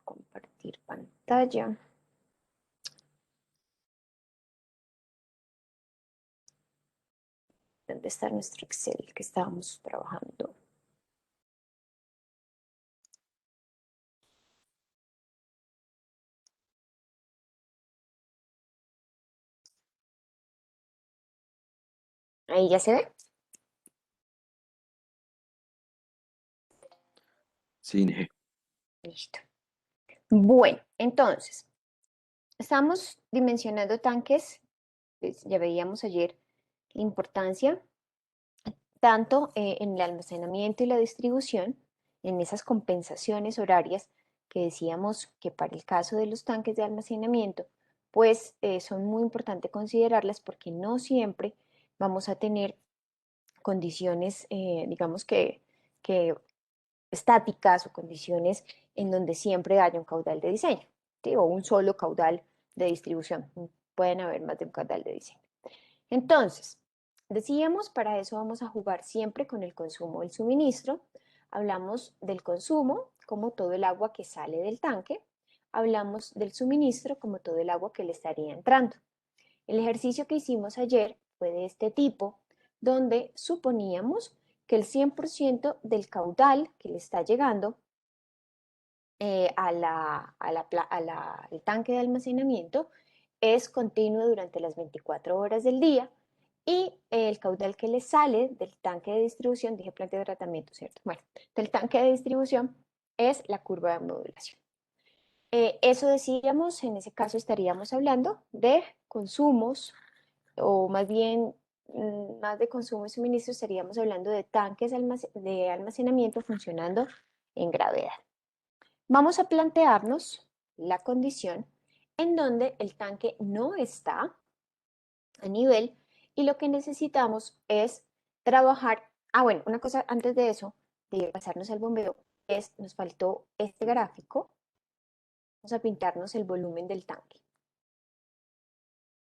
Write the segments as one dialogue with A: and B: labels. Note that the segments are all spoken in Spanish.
A: compartir pantalla. ¿Dónde está nuestro Excel que estábamos trabajando? Ahí ya se ve.
B: Sí, Neje.
A: Listo. Bueno, entonces, estamos dimensionando tanques. Pues ya veíamos ayer la importancia tanto en el almacenamiento y la distribución, en esas compensaciones horarias que decíamos que para el caso de los tanques de almacenamiento, pues son muy importantes considerarlas porque no siempre vamos a tener condiciones, digamos que estáticas o condiciones en donde siempre haya un caudal de diseño, ¿sí? O un solo caudal de distribución. Pueden haber más de un caudal de diseño. Entonces, decíamos, para eso vamos a jugar siempre con el consumo del suministro. Hablamos del consumo como todo el agua que sale del tanque. Hablamos del suministro como todo el agua que le estaría entrando. El ejercicio que hicimos ayer fue de este tipo, donde suponíamos que el 100% del caudal que le está llegando al tanque de almacenamiento es continuo durante las 24 horas del día y el caudal que le sale del tanque de distribución, dije plantea de tratamiento, ¿cierto? Bueno, del tanque de distribución es la curva de modulación. Eso decíamos, en ese caso estaríamos hablando de consumos, o más bien, más de consumo y suministro, estaríamos hablando de tanques de almacenamiento funcionando en gravedad. Vamos a plantearnos la condición en donde el tanque no está a nivel y lo que necesitamos es trabajar. Bueno, una cosa antes de eso, de pasarnos al bombeo, nos faltó este gráfico. Vamos a pintarnos el volumen del tanque,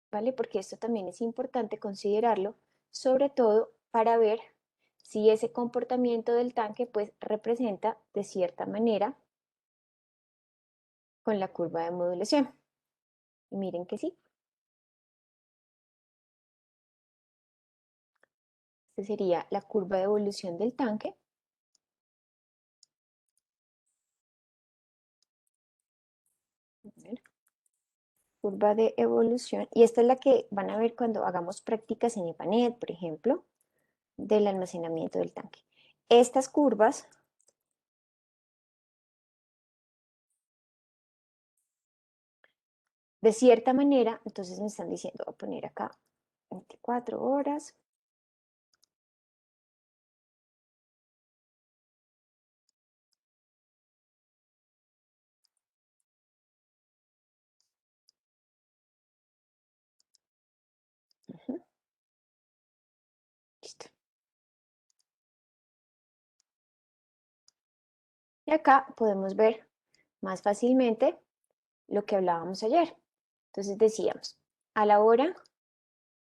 A: ¿vale? Porque esto también es importante considerarlo, sobre todo para ver si ese comportamiento del tanque pues representa de cierta manera con la curva de modulación. Y miren que sí. Esta sería la curva de evolución del tanque. Curva de evolución. Y esta es la que van a ver cuando hagamos prácticas en IPANET, por ejemplo, del almacenamiento del tanque. Estas curvas de cierta manera, entonces me están diciendo, voy a poner acá 24 horas. Listo. Y acá podemos ver más fácilmente lo que hablábamos ayer. Entonces decíamos, a la hora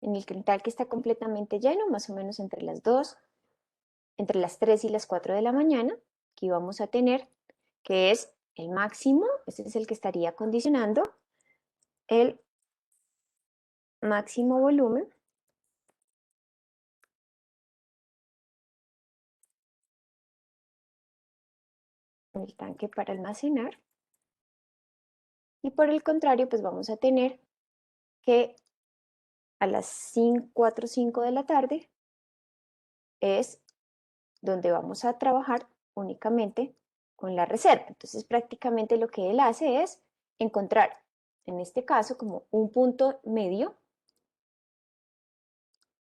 A: en el que el tanque está completamente lleno, más o menos entre las 2, entre las 3 y las 4 de la mañana, aquí vamos a tener que es el máximo, este es el que estaría condicionando el máximo volumen del tanque para almacenar. Y por el contrario, pues vamos a tener que a las 4 o 5 de la tarde es donde vamos a trabajar únicamente con la reserva. Entonces prácticamente lo que él hace es encontrar, en este caso, como un punto medio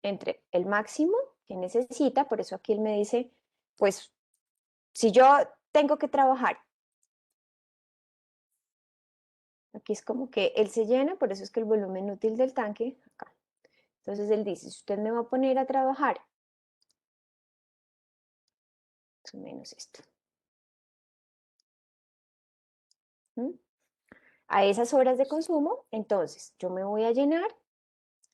A: entre el máximo que necesita, por eso aquí él me dice, pues si yo tengo que trabajar, aquí es como que él se llena, por eso es que el volumen útil del tanque, acá. Entonces él dice, si usted me va a poner a trabajar, más o menos esto, a esas horas de consumo, entonces yo me voy a llenar,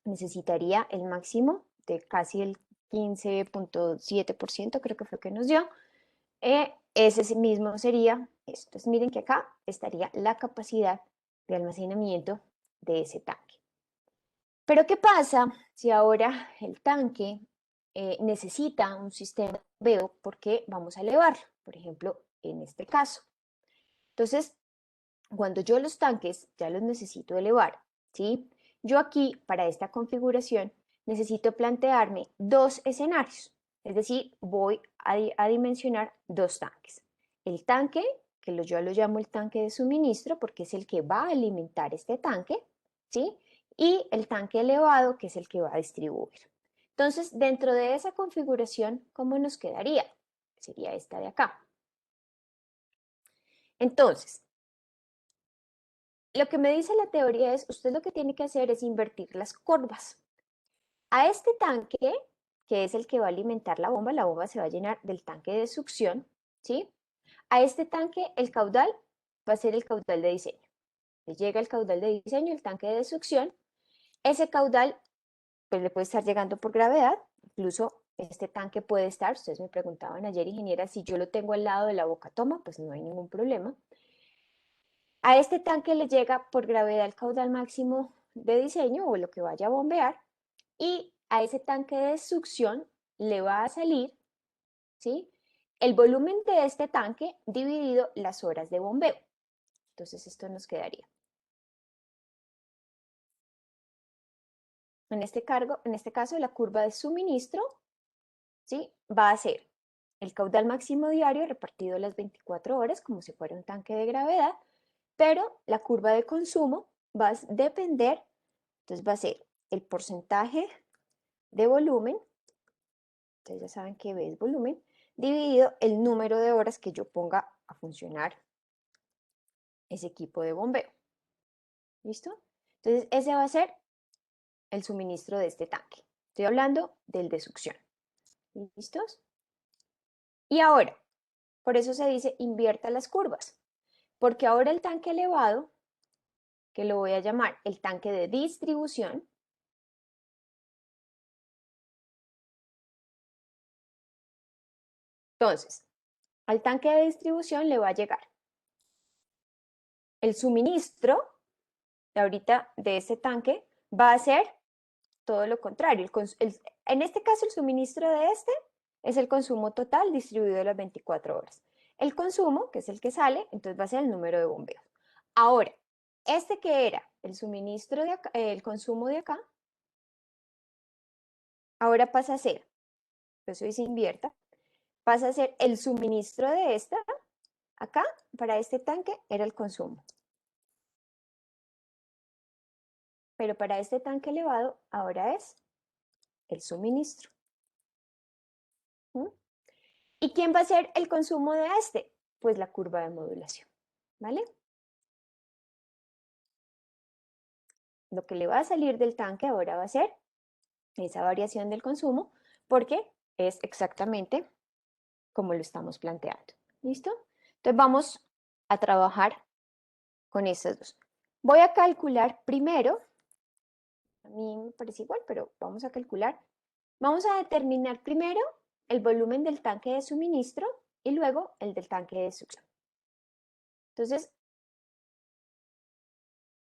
A: necesitaría el máximo de casi el 15.7%, creo que fue que nos dio, ese mismo sería esto. Entonces miren que acá estaría la capacidad de almacenamiento de ese tanque. Pero ¿qué pasa si ahora el tanque necesita un sistema de bombeo porque vamos a elevarlo? Por ejemplo, en este caso. Entonces, cuando yo los tanques ya los necesito elevar, ¿sí? Yo aquí, para esta configuración, necesito plantearme dos escenarios. Es decir, voy a dimensionar dos tanques. El tanque, que yo lo llamo el tanque de suministro porque es el que va a alimentar este tanque, ¿sí? Y el tanque elevado, que es el que va a distribuir. Entonces, dentro de esa configuración, ¿cómo nos quedaría? Sería esta de acá. Entonces, lo que me dice la teoría es, usted lo que tiene que hacer es invertir las curvas. A este tanque, que es el que va a alimentar la bomba se va a llenar del tanque de succión, ¿sí? A este tanque el caudal va a ser el caudal de diseño. Le llega el caudal de diseño, el tanque de succión. Ese caudal pues le puede estar llegando por gravedad, incluso este tanque puede estar, ustedes me preguntaban ayer, ingeniera, si yo lo tengo al lado de la boca toma, pues no hay ningún problema. A este tanque le llega por gravedad el caudal máximo de diseño o lo que vaya a bombear y a ese tanque de succión le va a salir, ¿sí? El volumen de este tanque dividido las horas de bombeo. Entonces esto nos quedaría. En este caso, la curva de suministro, ¿sí? Va a ser el caudal máximo diario repartido las 24 horas como si fuera un tanque de gravedad, pero la curva de consumo va a depender, entonces va a ser el porcentaje de volumen, ustedes ya saben que B es volumen, dividido el número de horas que yo ponga a funcionar ese equipo de bombeo. ¿Listo? Entonces ese va a ser el suministro de este tanque. Estoy hablando del de succión. ¿Listos? Y ahora, por eso se dice invierta las curvas, porque ahora el tanque elevado, que lo voy a llamar el tanque de distribución, entonces, al tanque de distribución le va a llegar el suministro de ahorita de ese tanque, va a ser todo lo contrario. En este caso, el suministro de este es el consumo total distribuido de las 24 horas. El consumo, que es el que sale, entonces va a ser el número de bombeos. Ahora, este que era el suministro de acá, el consumo de acá, ahora pasa a ser, eso se invierta, pasa a ser el suministro de esta, acá, para este tanque era el consumo. Pero para este tanque elevado, ahora es el suministro. ¿Mm? ¿Y quién va a ser el consumo de este? Pues la curva de modulación, ¿vale? Lo que le va a salir del tanque ahora va a ser esa variación del consumo, porque es exactamente como lo estamos planteando. ¿Listo? Entonces vamos a trabajar con esas dos. Voy a calcular primero, a mí me parece igual, pero vamos a calcular. Vamos a determinar primero el volumen del tanque de suministro y luego el del tanque de succión. Entonces,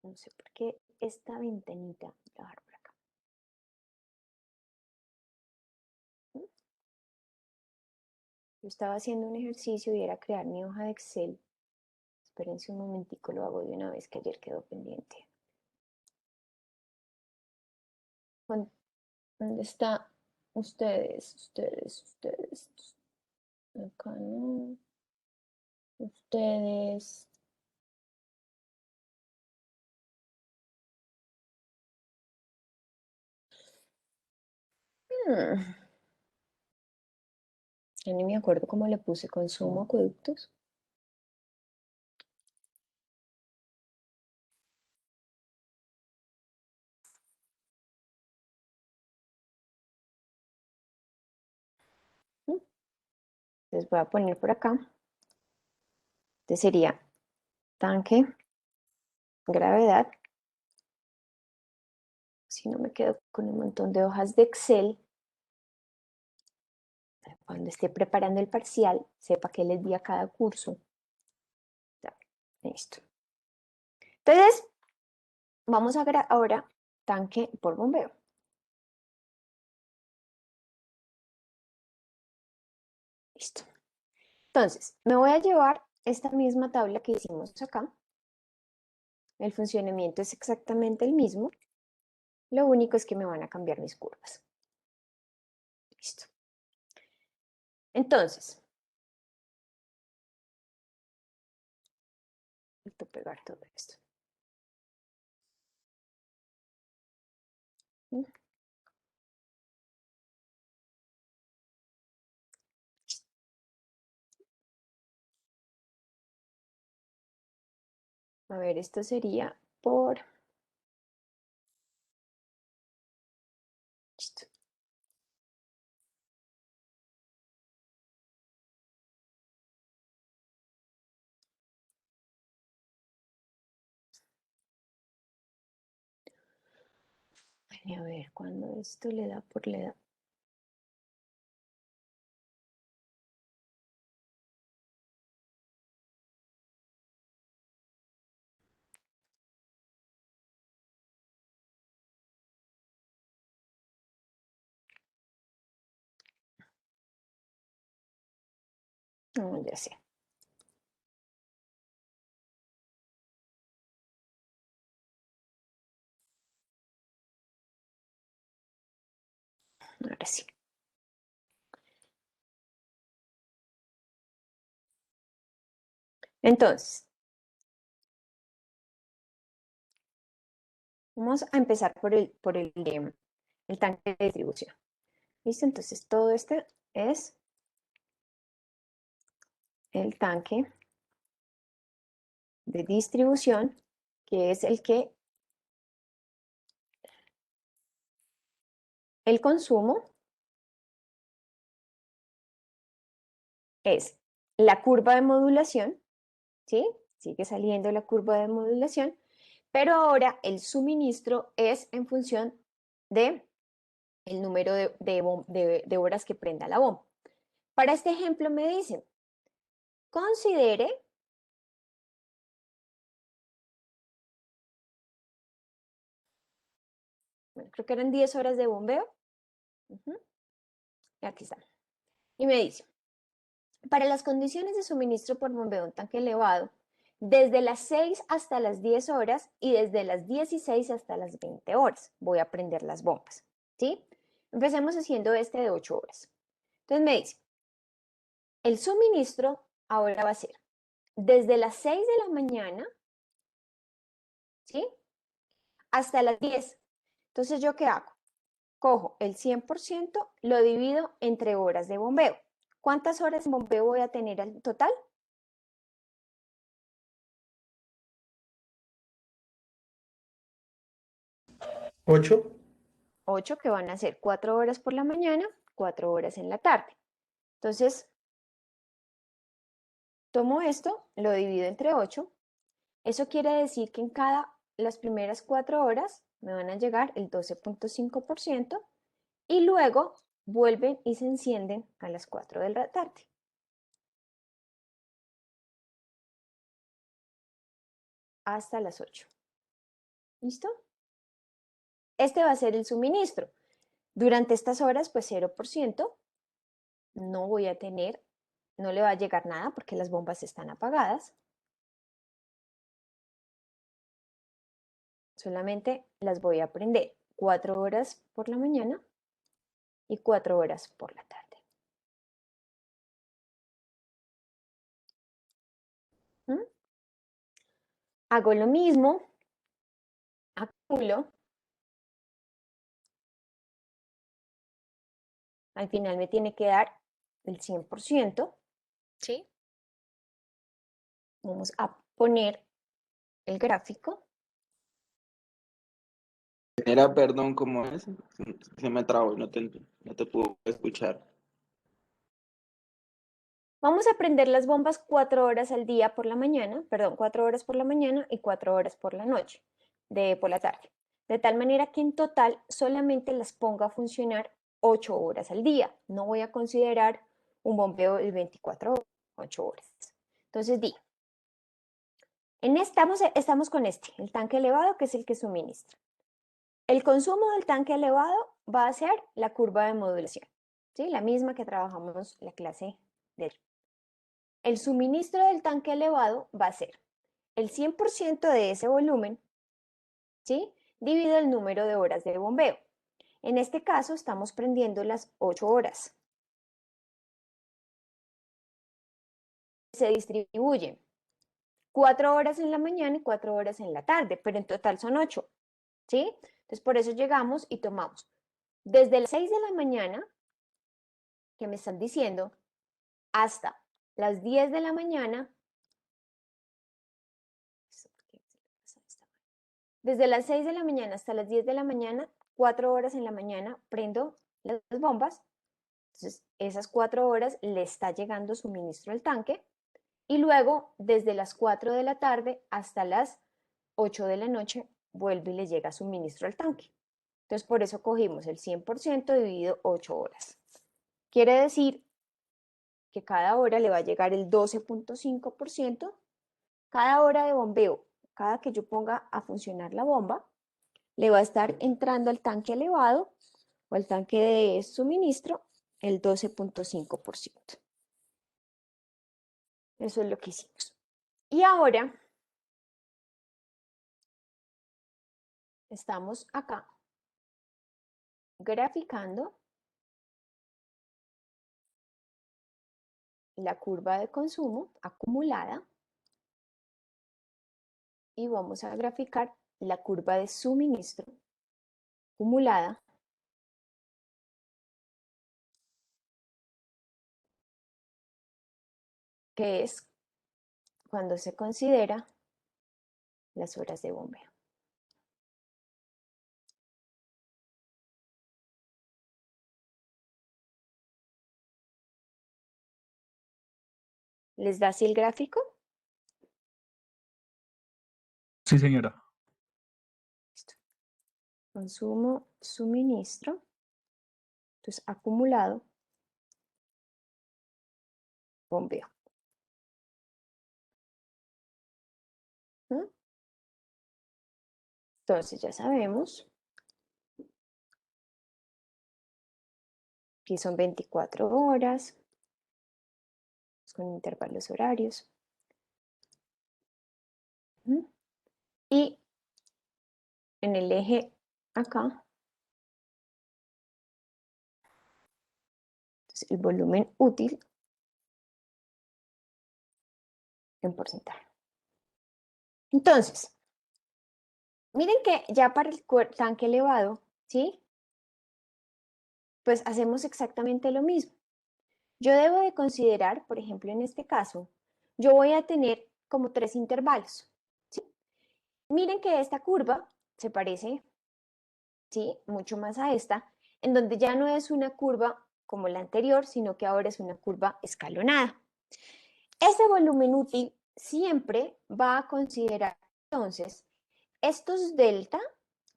A: no sé por qué esta ventanita, voy a bajar por acá. Yo estaba haciendo un ejercicio y era crear mi hoja de Excel. Espérense un momentico, lo hago de una vez que ayer quedó pendiente. ¿Dónde está? Ustedes. Acá no. Ustedes. Hmm, ya ni me acuerdo cómo le puse consumo acueductos. Les voy a poner por acá. Este sería tanque, gravedad. Si no me quedo con un montón de hojas de Excel. cuando esté preparando el parcial, sepa qué les di a cada curso. Ya, listo. Entonces, vamos a ver ahora tanque por bombeo. Listo. Entonces, me voy a llevar esta misma tabla que hicimos acá. El funcionamiento es exactamente el mismo. Lo único es que me van a cambiar mis curvas. Listo. Entonces, voy a pegar todo esto. A ver, esto sería por... Listo. Ay, a ver, cuando esto le da por le da. No, ya sé. Ahora sí. Entonces, vamos a empezar el tanque de distribución. ¿Listo? Entonces, todo este es el tanque de distribución, que es el consumo es la curva de modulación, ¿sí? Sigue saliendo la curva de modulación, pero ahora el suministro es en función de el número de horas que prenda la bomba. Para este ejemplo me dicen, considere bueno, creo que eran 10 horas de bombeo. Y aquí está. Y me dice, para las condiciones de suministro por bombeo de un tanque elevado, desde las 6 hasta las 10 horas y desde las 16 hasta las 20 horas voy a prender las bombas, ¿sí? Empecemos haciendo este de 8 horas. Entonces me dice, el suministro ahora va a ser desde las 6 de la mañana, ¿sí? Hasta las 10. Entonces, ¿yo qué hago? Cojo el 100%, lo divido entre horas de bombeo. ¿Cuántas horas de bombeo voy a tener en total?
B: 8.
A: 8, que van a ser 4 horas por la mañana, 4 horas en la tarde. Entonces, tomo esto, lo divido entre 8. Eso quiere decir que en las primeras 4 horas me van a llegar el 12.5% y luego vuelven y se encienden a las 4 de la tarde. Hasta las 8. ¿Listo? Este va a ser el suministro. Durante estas horas, pues 0%. No voy a tener, no le va a llegar nada porque las bombas están apagadas. Solamente las voy a prender 4 horas por la mañana y 4 horas por la tarde. ¿Mm? Hago lo mismo, acumulo. Al final me tiene que dar el 100%. ¿Sí? Vamos a poner el gráfico.
B: Era, perdón, ¿cómo es? Se me trabó y no te puedo escuchar.
A: Vamos a prender las bombas 4 horas al día por la mañana, perdón, 4 horas por la mañana y 4 horas por la noche, por la tarde. De tal manera que en total solamente las ponga a funcionar 8 horas al día. No voy a considerar un bombeo de 24 horas, 8 horas. Entonces, estamos con el tanque elevado, que es el que suministra. El consumo del tanque elevado va a ser la curva de modulación, ¿sí? La misma que trabajamos la clase de ayer. El suministro del tanque elevado va a ser el 100% de ese volumen, ¿sí? Dividido el número de horas de bombeo. En este caso estamos prendiendo las 8 horas. Se distribuyen 4 horas en la mañana y 4 horas en la tarde, pero en total son 8, ¿sí? Entonces por eso llegamos y tomamos desde las 6 de la mañana, que me están diciendo, hasta las 10 de la mañana. Desde las 6 de la mañana hasta las 10 de la mañana, 4 horas en la mañana, prendo las bombas. Entonces, esas 4 horas le está llegando suministro al tanque. Y luego, desde las 4 de la tarde hasta las 8 de la noche, vuelve y le llega suministro al tanque. Entonces, por eso cogimos el 100% dividido 8 horas. Quiere decir que cada hora le va a llegar el 12.5%. Cada hora de bombeo, cada que yo ponga a funcionar la bomba, le va a estar entrando al tanque elevado o al tanque de suministro el 12.5%. Eso es lo que hicimos. Y ahora estamos acá graficando la curva de consumo acumulada y vamos a graficar la curva de suministro acumulada que es cuando se considera las horas de bombeo. ¿Les da así el gráfico?
C: Sí, señora.
A: Listo. Consumo, suministro, entonces acumulado, bombeo. ¿Mm? Entonces ya sabemos que son 24 horas con intervalos horarios. ¿Mm? Y en el eje acá, entonces el volumen útil en porcentaje. Entonces, miren que ya para el tanque elevado, ¿sí? Pues hacemos exactamente lo mismo. Yo debo de considerar, por ejemplo, en este caso, yo voy a tener como 3 intervalos, ¿sí? Miren que esta curva se parece, ¿sí? Mucho más a esta, en donde ya no es una curva como la anterior, sino que ahora es una curva escalonada. Este volumen útil siempre va a considerar, entonces, estos delta,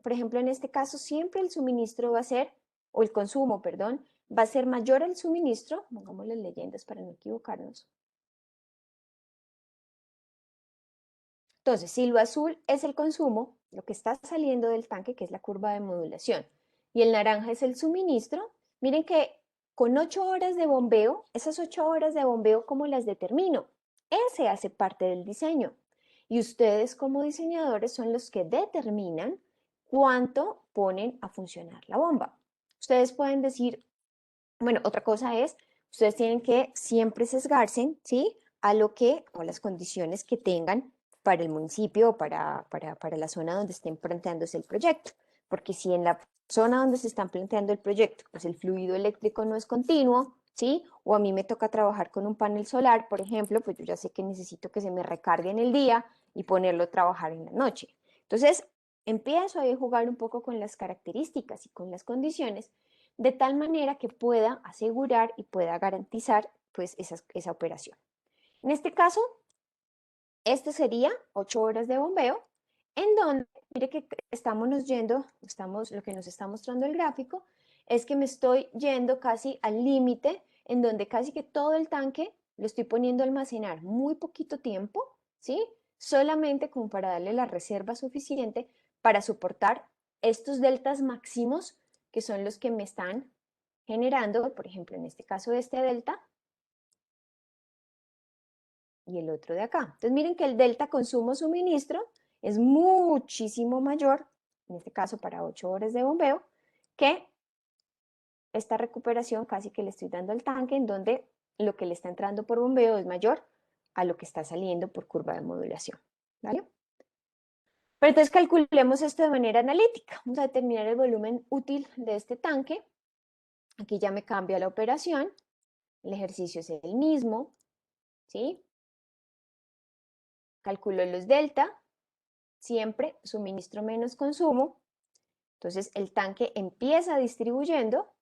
A: por ejemplo, en este caso, siempre el suministro va a ser, o el consumo, perdón, va a ser mayor al suministro, pongamos las leyendas para no equivocarnos. Entonces, si lo azul es el consumo, lo que está saliendo del tanque, que es la curva de modulación, y el naranja es el suministro, miren que con 8 horas de bombeo, esas 8 horas de bombeo, ¿cómo las determino? Ese hace parte del diseño. Y ustedes como diseñadores son los que determinan cuánto ponen a funcionar la bomba. Ustedes pueden decir, bueno, otra cosa es, ustedes tienen que siempre sesgarse, ¿sí? A lo que, o las condiciones que tengan para el municipio o para la zona donde estén planteándose el proyecto. Porque si en la zona donde se están planteando el proyecto, pues el fluido eléctrico no es continuo, ¿sí? O a mí me toca trabajar con un panel solar, por ejemplo, pues yo ya sé que necesito que se me recargue en el día y ponerlo a trabajar en la noche. Entonces, empiezo a jugar un poco con las características y con las condiciones de tal manera que pueda asegurar y pueda garantizar pues esa operación. En este caso, este sería 8 horas de bombeo, en donde, mire que lo que nos está mostrando el gráfico, es que me estoy yendo casi al límite en donde casi que todo el tanque lo estoy poniendo a almacenar muy poquito tiempo, ¿sí? Solamente como para darle la reserva suficiente para soportar estos deltas máximos que son los que me están generando, por ejemplo, en este caso este delta y el otro de acá. Entonces miren que el delta consumo-suministro es muchísimo mayor, en este caso para 8 horas de bombeo, que esta recuperación casi que le estoy dando al tanque en donde lo que le está entrando por bombeo es mayor a lo que está saliendo por curva de modulación, ¿vale? Pero entonces calculemos esto de manera analítica. Vamos a determinar el volumen útil de este tanque. Aquí ya me cambia la operación. El ejercicio es el mismo, ¿sí? Calculo los delta, siempre suministro menos consumo. Entonces el tanque empieza distribuyendo.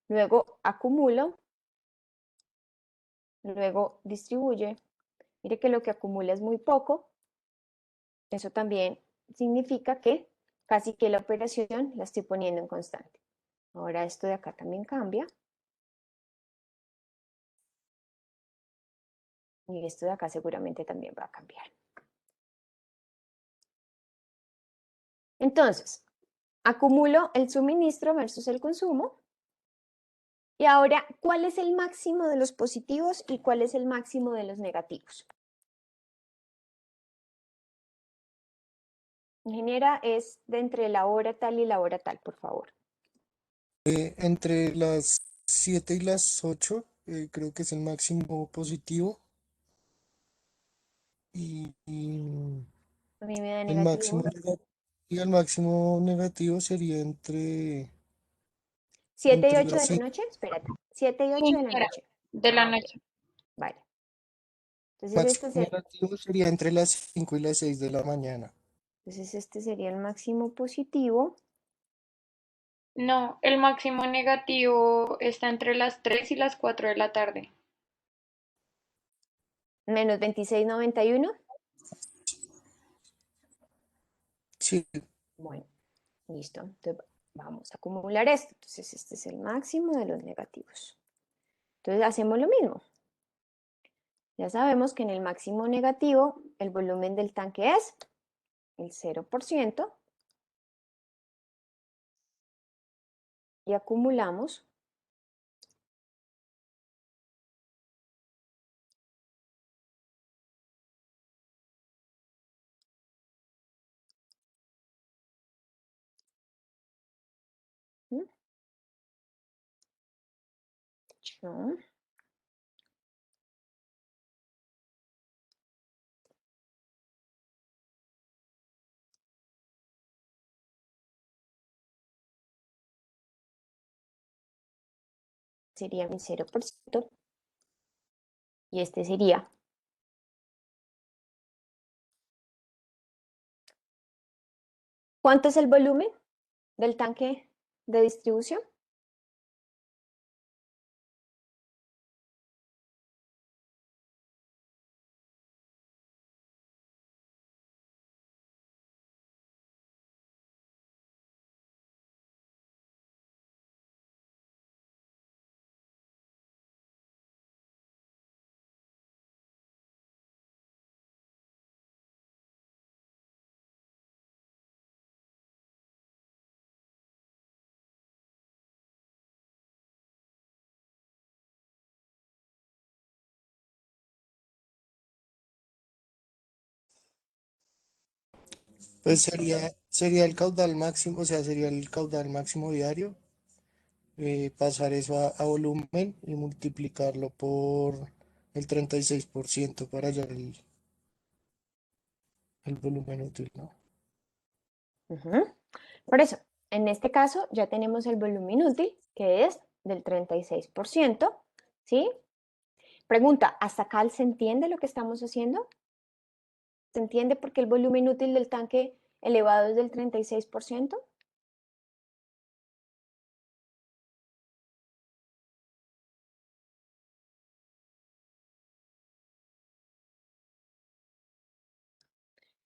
A: Luego acumulo, luego distribuye. Mire que lo que acumula es muy poco. Eso también significa que casi que la operación la estoy poniendo en constante. Ahora esto de acá también cambia. Y esto de acá seguramente también va a cambiar. Entonces, acumulo el suministro versus el consumo. Y ahora, ¿cuál es el máximo de los positivos y cuál es el máximo de los negativos? Ingeniera, es de entre la hora tal y la hora tal, por favor.
D: Entre las 7 y las 8, creo que es el máximo positivo. Y
A: A mí me da
D: el máximo,
A: negativo.
D: y el máximo negativo sería entre,
A: 7 y
D: entre
A: 8
D: las
A: de la
D: 5.
A: noche, espérate. 7 y
E: Sí,
A: 8 de la
E: señora,
A: noche.
E: de la
A: Ah, ok,
E: noche.
A: vale. Entonces
D: Máximo negativo sería entre las 5 y las 6 de la mañana.
A: este sería el máximo positivo.
E: No, el máximo negativo está entre las 3 y las 4 de la tarde.
A: Menos 26,91.
D: Sí,
A: Bueno, listo. Entonces vamos a acumular esto. Entonces este es el máximo de los negativos. Entonces hacemos lo mismo. Ya sabemos que en el máximo negativo el volumen del tanque es el 0% y acumulamos ¿Mm? Yo- sería mi 0% y este sería ¿cuánto es el volumen del tanque de distribución?
D: pues sería el caudal máximo, o sea, sería el caudal máximo diario. Pasar eso a volumen y multiplicarlo por el 36% para hallar el volumen útil, ¿no?
A: Ujú. Por eso, en este caso ya tenemos el volumen útil, que es del 36%, ¿sí? Pregunta, ¿hasta acá se entiende lo que estamos haciendo? ¿Se entiende por qué el volumen útil del tanque elevado es del 36%?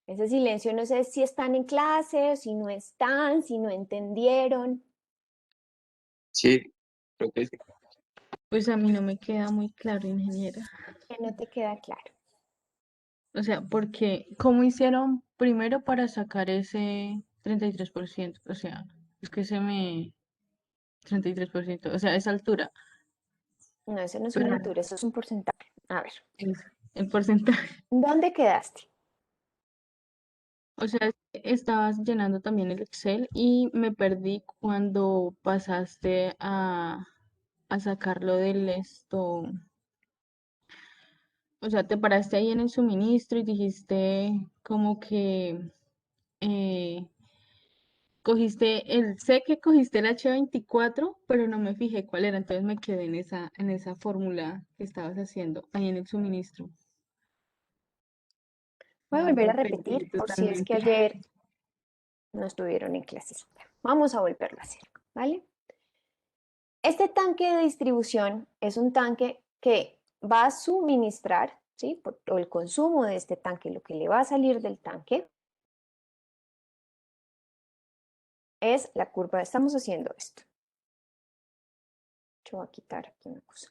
A: Ese silencio, no sé si están en clase o si no están, si no entendieron.
B: Sí, creo que sí.
F: Pues a mí no me queda muy claro, ingeniera.
A: Que no te queda claro.
F: O sea, porque ¿cómo hicieron primero para sacar ese 33%? O sea, es que se me... 33%, o sea, esa altura.
A: No, eso no es una
F: Pero
A: altura, eso es un porcentaje. A ver,
F: es el porcentaje.
A: ¿dónde quedaste?
F: O sea, estabas llenando también el Excel y me perdí cuando pasaste a sacarlo del esto. O sea, te paraste ahí en el suministro y dijiste como que eh, sé que cogiste el H24, pero no me fijé cuál era, entonces me quedé en esa fórmula que estabas haciendo ahí en el suministro.
A: Voy a
F: Me
A: volver a
F: perdí
A: repetir por si es que
F: totalmente.
A: ayer no estuvieron en clasecita. Vamos a volverlo a hacer, ¿vale? Este tanque de distribución es un tanque que va a suministrar, ¿sí? O el consumo de este tanque, lo que le va a salir del tanque, es la curva. Estamos haciendo esto. Yo voy a quitar aquí una cosa.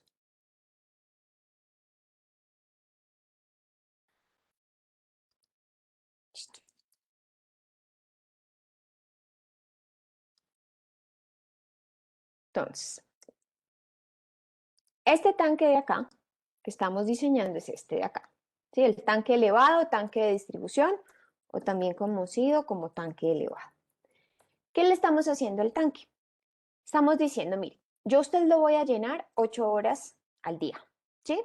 A: Listo. Entonces, este tanque de acá que estamos diseñando es este de acá. ¿Sí? El tanque elevado, tanque de distribución, o también conocido como tanque elevado. ¿Qué le estamos haciendo al tanque? Estamos diciendo, mire, yo a usted lo voy a llenar 8 horas al día, ¿sí?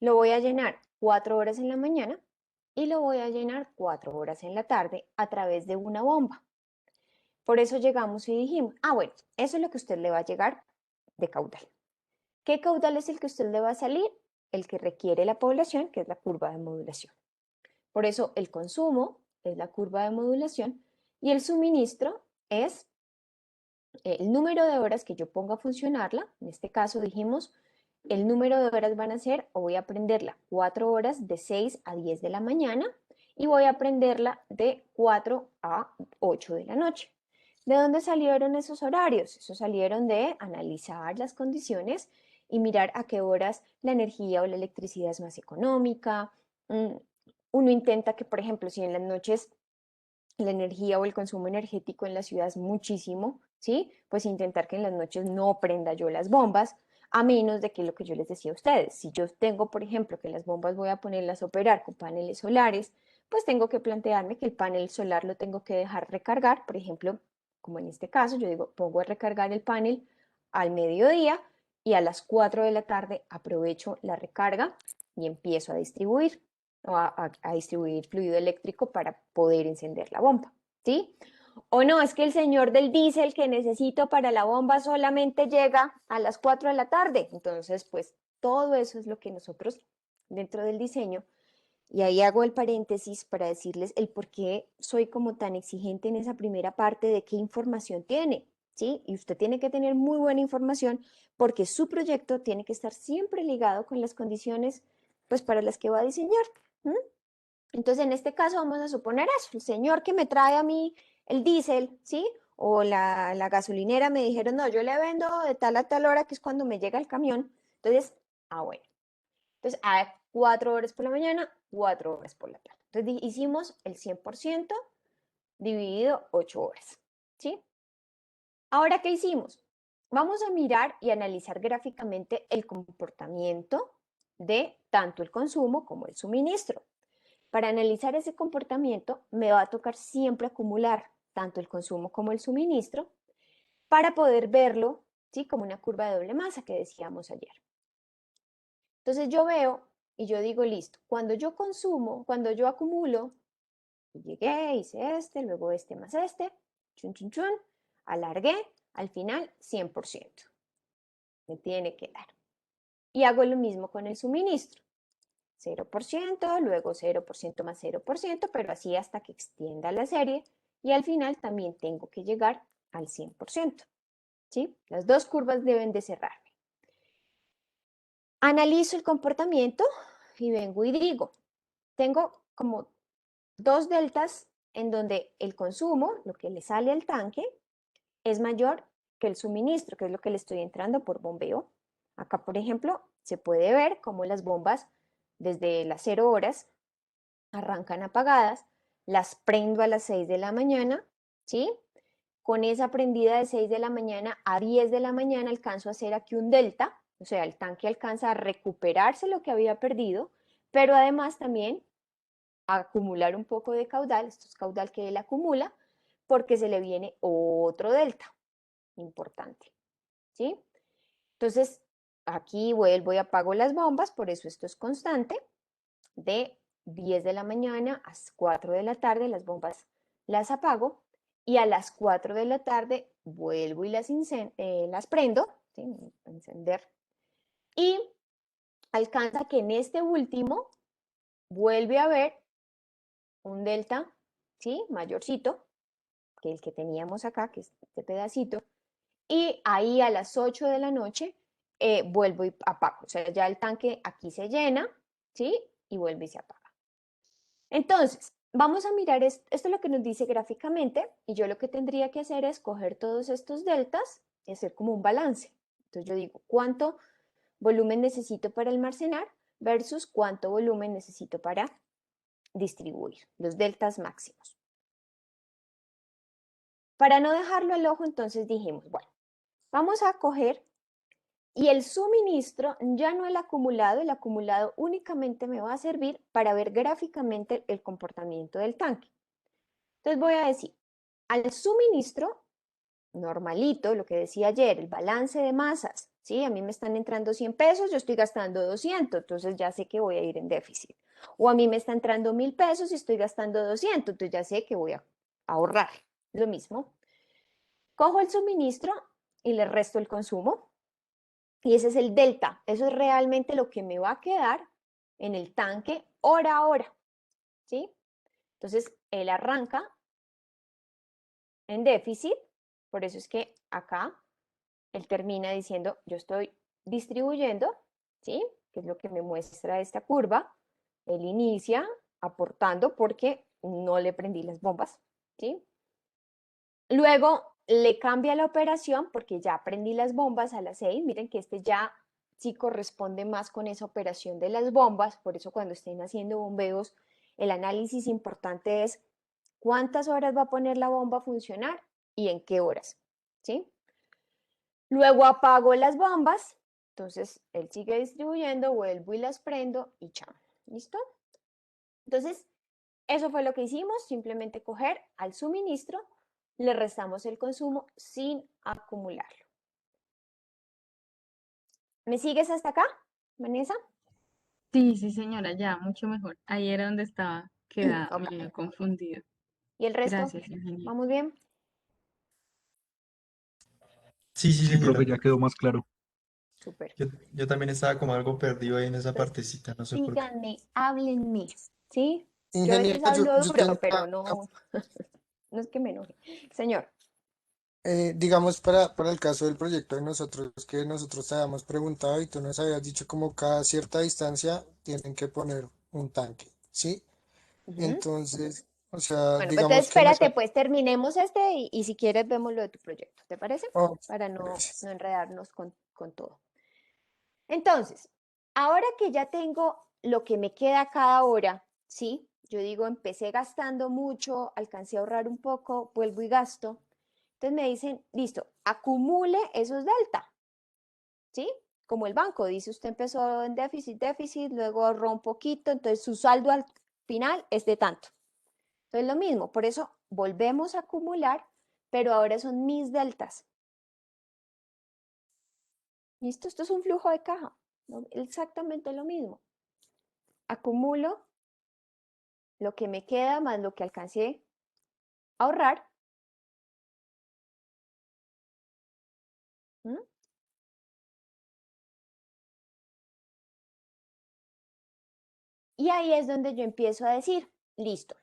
A: Lo voy a llenar 4 horas en la mañana y lo voy a llenar 4 horas en la tarde a través de una bomba. Por eso llegamos y dijimos, bueno, eso es lo que a usted le va a llegar de caudal. ¿Qué caudal es el que a usted le va a salir? El que requiere la población, que es la curva de modulación. Por eso el consumo es la curva de modulación y el suministro es el número de horas que yo pongo a funcionarla. En este caso dijimos, el número de horas van a ser, o voy a prenderla 4 horas de 6 a 10 de la mañana y voy a prenderla de 4 a 8 de la noche. ¿De dónde salieron esos horarios? Esos salieron de analizar las condiciones y mirar a qué horas la energía o la electricidad es más económica. Uno intenta que, por ejemplo, si en las noches la energía o el consumo energético en la ciudad es muchísimo, ¿sí? Pues intentar que en las noches no prenda yo las bombas, a menos de que lo que yo les decía a ustedes, si yo tengo, por ejemplo, que las bombas voy a ponerlas a operar con paneles solares, pues tengo que plantearme que el panel solar lo tengo que dejar recargar, por ejemplo, como en este caso, yo digo, pongo a recargar el panel al mediodía y a las 4 de la tarde aprovecho la recarga y empiezo a distribuir o a distribuir fluido eléctrico para poder encender la bomba, ¿sí? O no, es que el señor del diésel que necesito para la bomba solamente llega a las 4 de la tarde. Entonces, pues todo eso es lo que nosotros dentro del diseño, y ahí hago el paréntesis para decirles el por qué soy como tan exigente en esa primera parte de qué información tiene, ¿sí? Y usted tiene que tener muy buena información porque su proyecto tiene que estar siempre ligado con las condiciones, pues, para las que va a diseñar. Entonces, en este caso vamos a suponer eso, el señor que me trae a mí el diésel, ¿sí? O la gasolinera me dijeron, no, yo le vendo de tal a tal hora, que es cuando me llega el camión. Entonces, bueno. Entonces, a 4 horas por la mañana, 4 horas por la tarde. Entonces, hicimos el 100% dividido 8 horas, ¿sí? Ahora, ¿qué hicimos? Vamos a mirar y analizar gráficamente el comportamiento de tanto el consumo como el suministro. Para analizar ese comportamiento me va a tocar siempre acumular tanto el consumo como el suministro para poder verlo, ¿sí? Como una curva de doble masa que decíamos ayer. Entonces yo veo y yo digo, listo, cuando yo consumo, cuando yo acumulo, llegué, hice este, luego este más este, chun, chun, chun, alargué, al final 100%. Me tiene que dar. Y hago lo mismo con el suministro. 0%, luego 0% más 0%, pero así hasta que extienda la serie y al final también tengo que llegar al 100%, ¿sí? Las dos curvas deben de cerrarme. Analizo el comportamiento y vengo y digo, tengo como dos deltas en donde el consumo, lo que le sale al tanque, es mayor que el suministro, que es lo que le estoy entrando por bombeo. Acá, por ejemplo, se puede ver cómo las bombas desde las 0 horas arrancan apagadas, las prendo a las 6 de la mañana, ¿sí? Con esa prendida de 6 de la mañana a 10 de la mañana alcanzo a hacer aquí un delta, o sea, el tanque alcanza a recuperarse lo que había perdido, pero además también a acumular un poco de caudal, esto es caudal que él acumula, porque se le viene otro delta importante, ¿sí? Entonces, aquí vuelvo y apago las bombas, por eso esto es constante, de 10 de la mañana a 4 de la tarde las bombas las apago y a las 4 de la tarde vuelvo y las prendo, ¿sí? Encender, y alcanza que en este último vuelve a haber un delta, ¿sí? Mayorcito que el que teníamos acá, que es este pedacito, y ahí a las 8 de la noche vuelvo y apago, o sea, ya el tanque aquí se llena, ¿sí? Y vuelve y se apaga. Entonces, vamos a mirar esto es lo que nos dice gráficamente, y yo lo que tendría que hacer es coger todos estos deltas y hacer como un balance. Entonces yo digo, ¿cuánto volumen necesito para almacenar versus cuánto volumen necesito para distribuir? Los deltas máximos. Para no dejarlo al ojo, entonces dijimos, bueno, vamos a coger y el suministro, ya no el acumulado únicamente me va a servir para ver gráficamente el comportamiento del tanque. Entonces voy a decir, al suministro normalito, lo que decía ayer, el balance de masas, ¿sí? A mí me están entrando 100 pesos, yo estoy gastando 200, entonces ya sé que voy a ir en déficit. O a mí me está entrando 1000 pesos y estoy gastando 200, entonces ya sé que voy a ahorrar. Lo mismo. Cojo el suministro y le resto el consumo. Y ese es el delta. Eso es realmente lo que me va a quedar en el tanque hora a hora, ¿sí? Entonces, él arranca en déficit, por eso es que acá él termina diciendo, yo estoy distribuyendo, ¿sí? Que es lo que me muestra esta curva. Él inicia aportando porque no le prendí las bombas, ¿sí? Luego le cambia la operación porque ya prendí las bombas a las 6. Miren que este ya sí corresponde más con esa operación de las bombas. Por eso cuando estén haciendo bombeos, el análisis importante es cuántas horas va a poner la bomba a funcionar y en qué horas, ¿sí? Luego apago las bombas. Entonces él sigue distribuyendo, vuelvo y las prendo y chao. ¿Listo? Entonces, eso fue lo que hicimos, simplemente coger al suministro, le restamos el consumo sin acumularlo. ¿Me sigues hasta acá, Vanessa?
F: Sí, sí, señora, ya, mucho mejor. Ahí era donde estaba quedada, me
A: Ok.
F: había confundido.
A: ¿Y el resto?
F: Gracias, ingeniero.
A: ¿Vamos bien?
C: Sí,
G: señora.
C: profe, ya quedó más claro.
A: Súper.
G: Yo también estaba como algo perdido ahí en esa
A: Entonces,
G: partecita, no sé por qué.
A: díganme, háblenme, ¿sí? Yo a veces
D: Ingeniera,
A: hablo
D: yo
A: duro,
D: tengo
A: pero no, no es que me enoje. Señor,
D: digamos, para el caso del proyecto de nosotros, que nosotros te habíamos preguntado y tú nos habías dicho como cada cierta distancia tienen que poner un tanque, ¿sí?
A: ujú.
D: Entonces, o sea,
A: Bueno, pues entonces
D: digamos que
A: espérate,
D: nosotros...
A: pues terminemos este y si quieres vemos lo de tu proyecto, ¿te parece?
D: Oh,
A: Para no
D: gracias.
A: enredarnos con todo. Entonces, ahora que ya tengo lo que me queda cada hora, ¿sí? Yo digo, empecé gastando mucho, alcancé a ahorrar un poco, vuelvo y gasto. Entonces me dicen, listo, acumule esos delta, ¿sí? Como el banco, dice usted empezó en déficit, luego ahorró un poquito, entonces su saldo al final es de tanto. Entonces lo mismo, por eso volvemos a acumular, pero ahora son mis deltas. ¿Listo? Esto es un flujo de caja, ¿no? Exactamente lo mismo. Acumulo lo que me queda más lo que alcancé a ahorrar. ¿Mm? Y ahí es donde yo empiezo a decir, listo,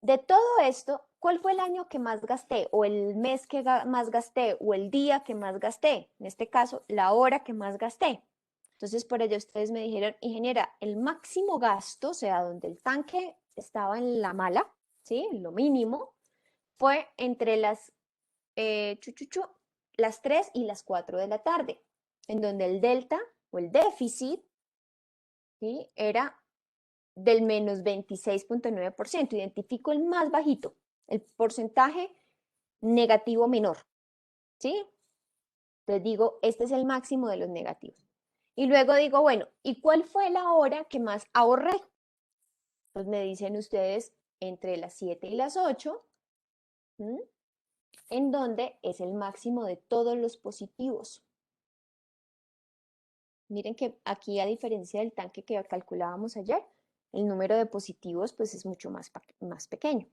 A: de todo esto, ¿cuál fue el año que más gasté? O el mes que más gasté, o el día que más gasté. En este caso, la hora que más gasté. Entonces, por ello ustedes me dijeron, ingeniera, el máximo gasto, o sea, donde el tanque estaba en la mala, ¿sí? Lo mínimo fue entre las, las 3 y las 4 de la tarde, en donde el delta o el déficit, ¿sí? Era del menos 26.9%. Identifico el más bajito, el porcentaje negativo menor, ¿sí? Entonces digo, este es el máximo de los negativos. Y luego digo, bueno, ¿y cuál fue la hora que más ahorré? Pues me dicen ustedes entre las 7 y las 8, ¿m? En donde es el máximo de todos los positivos. Miren que aquí, a diferencia del tanque que calculábamos ayer, el número de positivos pues es mucho más pequeño.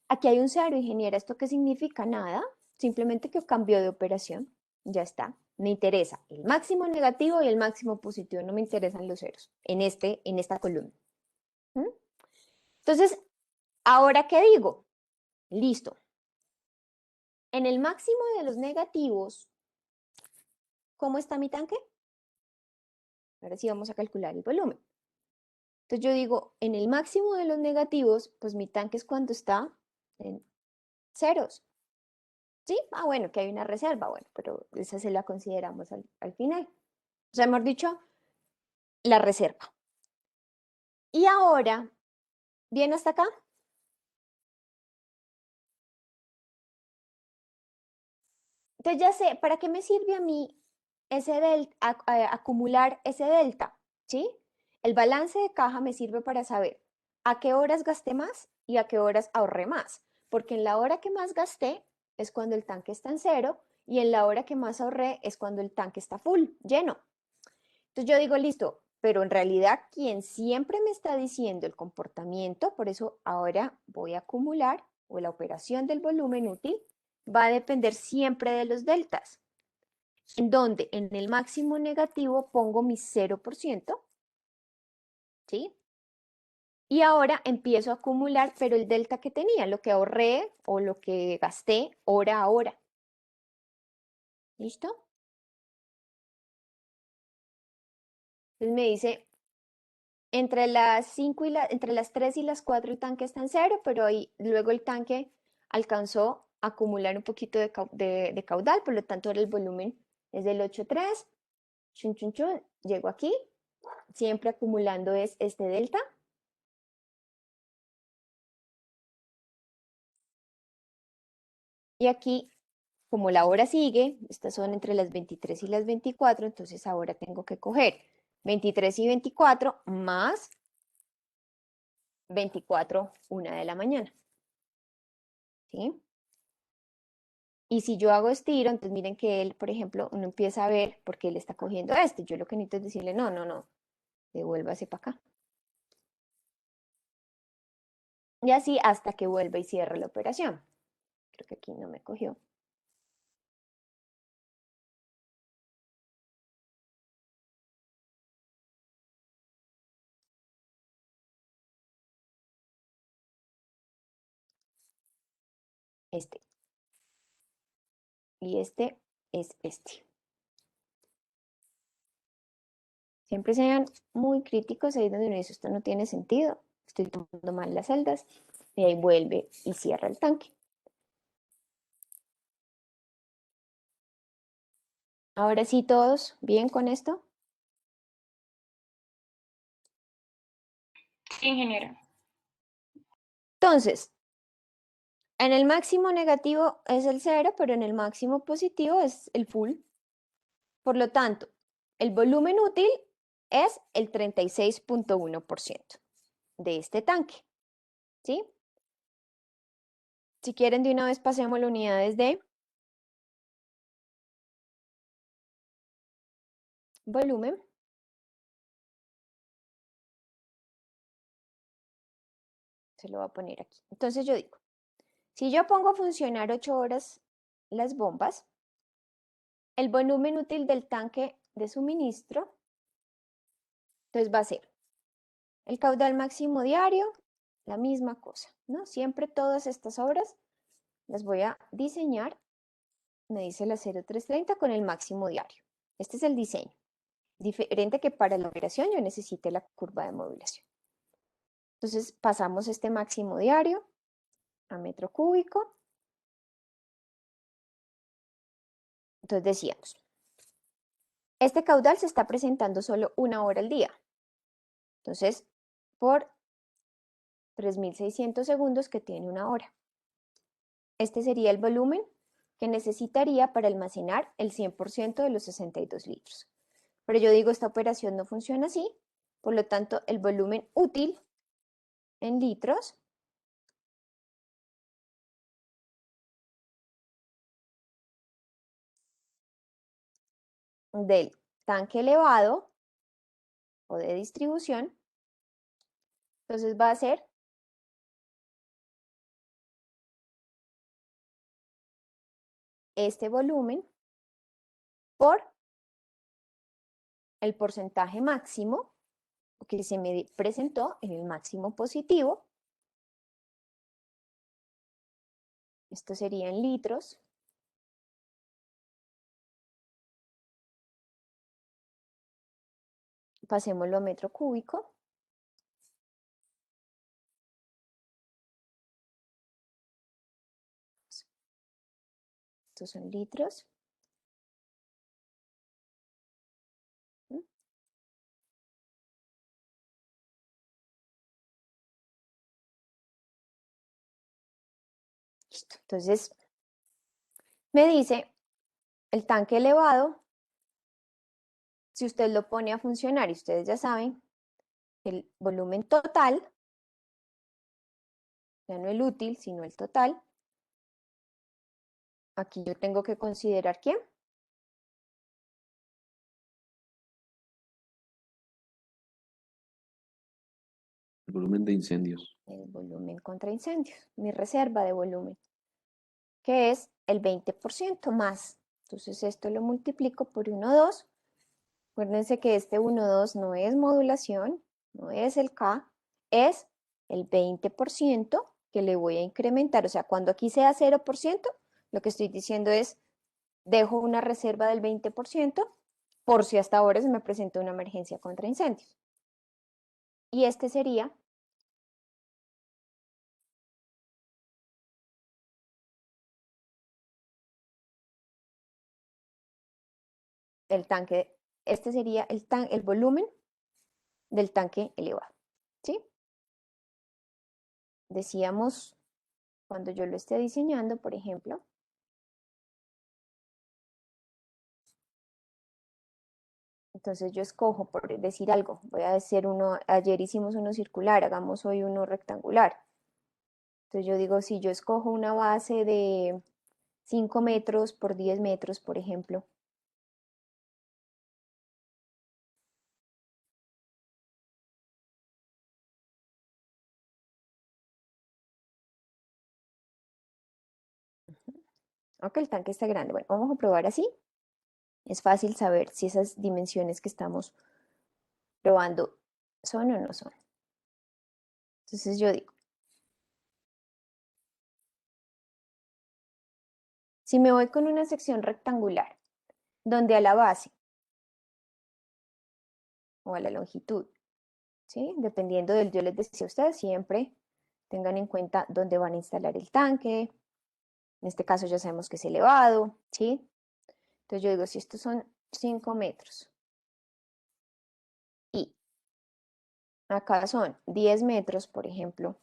A: Aquí hay un cero, ingeniera. ¿Esto qué significa? Nada, simplemente que cambió de operación. Ya está. Me interesa el máximo negativo y el máximo positivo. No me interesan los ceros en esta columna. ¿Mm? Entonces, ¿ahora qué digo? Listo. En el máximo de los negativos, ¿cómo está mi tanque? Ahora sí vamos a calcular el volumen. Entonces yo digo, en el máximo de los negativos, pues mi tanque es cuando está en ceros. ¿Sí? Ah, bueno, que hay una reserva, bueno, pero esa se la consideramos al final. O sea, hemos dicho la reserva. Y ahora, ¿bien hasta acá? Entonces ya sé, ¿para qué me sirve a mí ese acumular ese delta? ¿Sí? El balance de caja me sirve para saber a qué horas gasté más y a qué horas ahorré más. Porque en la hora que más gasté es cuando el tanque está en cero y en la hora que más ahorré es cuando el tanque está full, lleno. Entonces yo digo, listo, pero en realidad quien siempre me está diciendo el comportamiento, por eso ahora voy a acumular, o la operación del volumen útil, va a depender siempre de los deltas, en donde en el máximo negativo pongo mi 0%, ¿sí? Y ahora empiezo a acumular, pero el delta que tenía, lo que ahorré o lo que gasté hora a hora. ¿Listo? Entonces me dice, entre las 3 y las 4 el tanque está en cero, pero ahí, luego el tanque alcanzó a acumular un poquito de caudal, por lo tanto ahora el volumen es del 8.3, chun, chun, chun, llego aquí, siempre acumulando es este delta. Y aquí, como la hora sigue, estas son entre las 23 y las 24, entonces ahora tengo que coger 23 y 24 más 24, 1 de la mañana. ¿Sí? Y si yo hago estiro, entonces miren que él, por ejemplo, uno empieza a ver por qué él está cogiendo este. Yo lo que necesito es decirle, no, no, no, devuélvase para acá. Y así hasta que vuelva y cierre la operación. Creo que aquí no me cogió. Este. Y este es este. Siempre sean muy críticos ahí donde uno dice, esto no tiene sentido, estoy tomando mal las celdas, y ahí vuelve y cierra el tanque. Ahora sí, todos, ¿bien con esto?
E: Sí, ingeniera.
A: Entonces, en el máximo negativo es el 0, pero en el máximo positivo es el full. Por lo tanto, el volumen útil es el 36.1% de este tanque. ¿Sí? Si quieren, de una vez pasemos las unidades de volumen. Se lo voy a poner aquí. Entonces yo digo, si yo pongo a funcionar 8 horas las bombas, el volumen útil del tanque de suministro, entonces va a ser el caudal máximo diario, la misma cosa, ¿no? Siempre todas estas obras las voy a diseñar, me dice la 0330 con el máximo diario. Este es el diseño. Diferente que para la operación yo necesite la curva de modulación. Entonces pasamos este máximo diario a metro cúbico. Entonces decíamos, este caudal se está presentando solo 1 hora al día. Entonces, por 3.600 segundos que tiene 1 hora. Este sería el volumen que necesitaría para almacenar el 100% de los 62 litros. Pero yo digo, esta operación no funciona así, por lo tanto, el volumen útil en litros del tanque elevado o de distribución, entonces va a ser este volumen por el porcentaje máximo que se me presentó en el máximo positivo. Esto sería en litros. Pasémoslo a metro cúbico. Estos son litros. Listo. Entonces, me dice el tanque elevado, si usted lo pone a funcionar, y ustedes ya saben, el volumen total, ya no el útil, sino el total. Aquí yo tengo que considerar ¿quién?
H: El volumen de incendios.
A: El volumen contra incendios, mi reserva de volumen, que es el 20% más. Entonces esto lo multiplico por 1,2. Acuérdense que este 1,2 no es modulación, no es el K, es el 20% que le voy a incrementar. O sea, cuando aquí sea 0%, lo que estoy diciendo es, dejo una reserva del 20% por si hasta ahora se me presenta una emergencia contra incendios. Y este sería el tanque, este sería el volumen del tanque elevado, ¿sí? Decíamos, cuando yo lo esté diseñando, por ejemplo, entonces yo escojo, por decir algo, voy a hacer uno, ayer hicimos uno circular, hagamos hoy uno rectangular. Entonces yo digo, si yo escojo una base de 5 metros por 10 metros, por ejemplo, aunque el tanque está grande, bueno, vamos a probar así. Es fácil saber si esas dimensiones que estamos probando son o no son. Entonces yo digo, si me voy con una sección rectangular, donde a la base o a la longitud, ¿sí? Dependiendo del, yo les decía a ustedes, siempre tengan en cuenta dónde van a instalar el tanque. En este caso ya sabemos que es elevado, ¿sí? Entonces yo digo, si estos son 5 metros y acá son 10 metros, por ejemplo,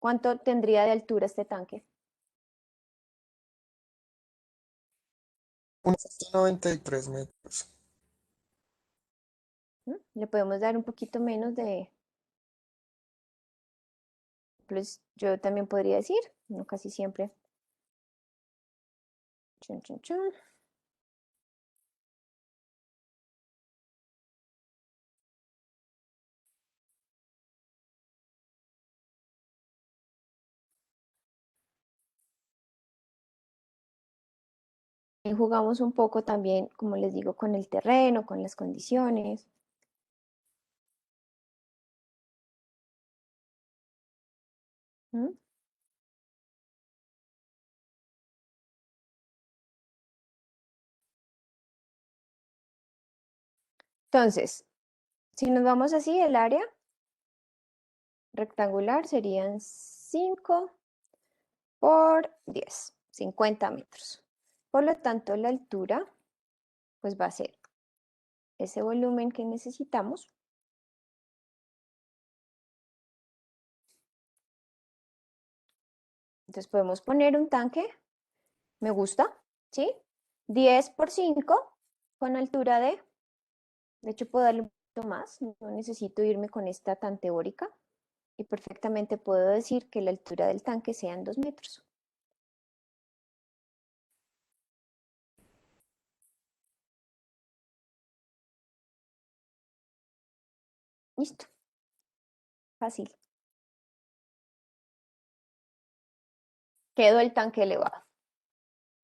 A: ¿cuánto tendría de altura este tanque?
D: Unos 93 metros.
A: Le podemos dar un poquito menos de, pues yo también podría decir, no casi siempre. Chun, chun, chun. Y jugamos un poco también, como les digo, con el terreno, con las condiciones. ¿Mm? Entonces, si nos vamos así, el área rectangular serían 5 por 10, 50 metros. Por lo tanto, la altura pues va a ser ese volumen que necesitamos. Entonces podemos poner un tanque, me gusta, ¿sí? 10 por 5 con altura de hecho puedo darle un poquito más, no necesito irme con esta tan teórica y perfectamente puedo decir que la altura del tanque sean 2 metros. Listo, fácil. Quedó el tanque elevado,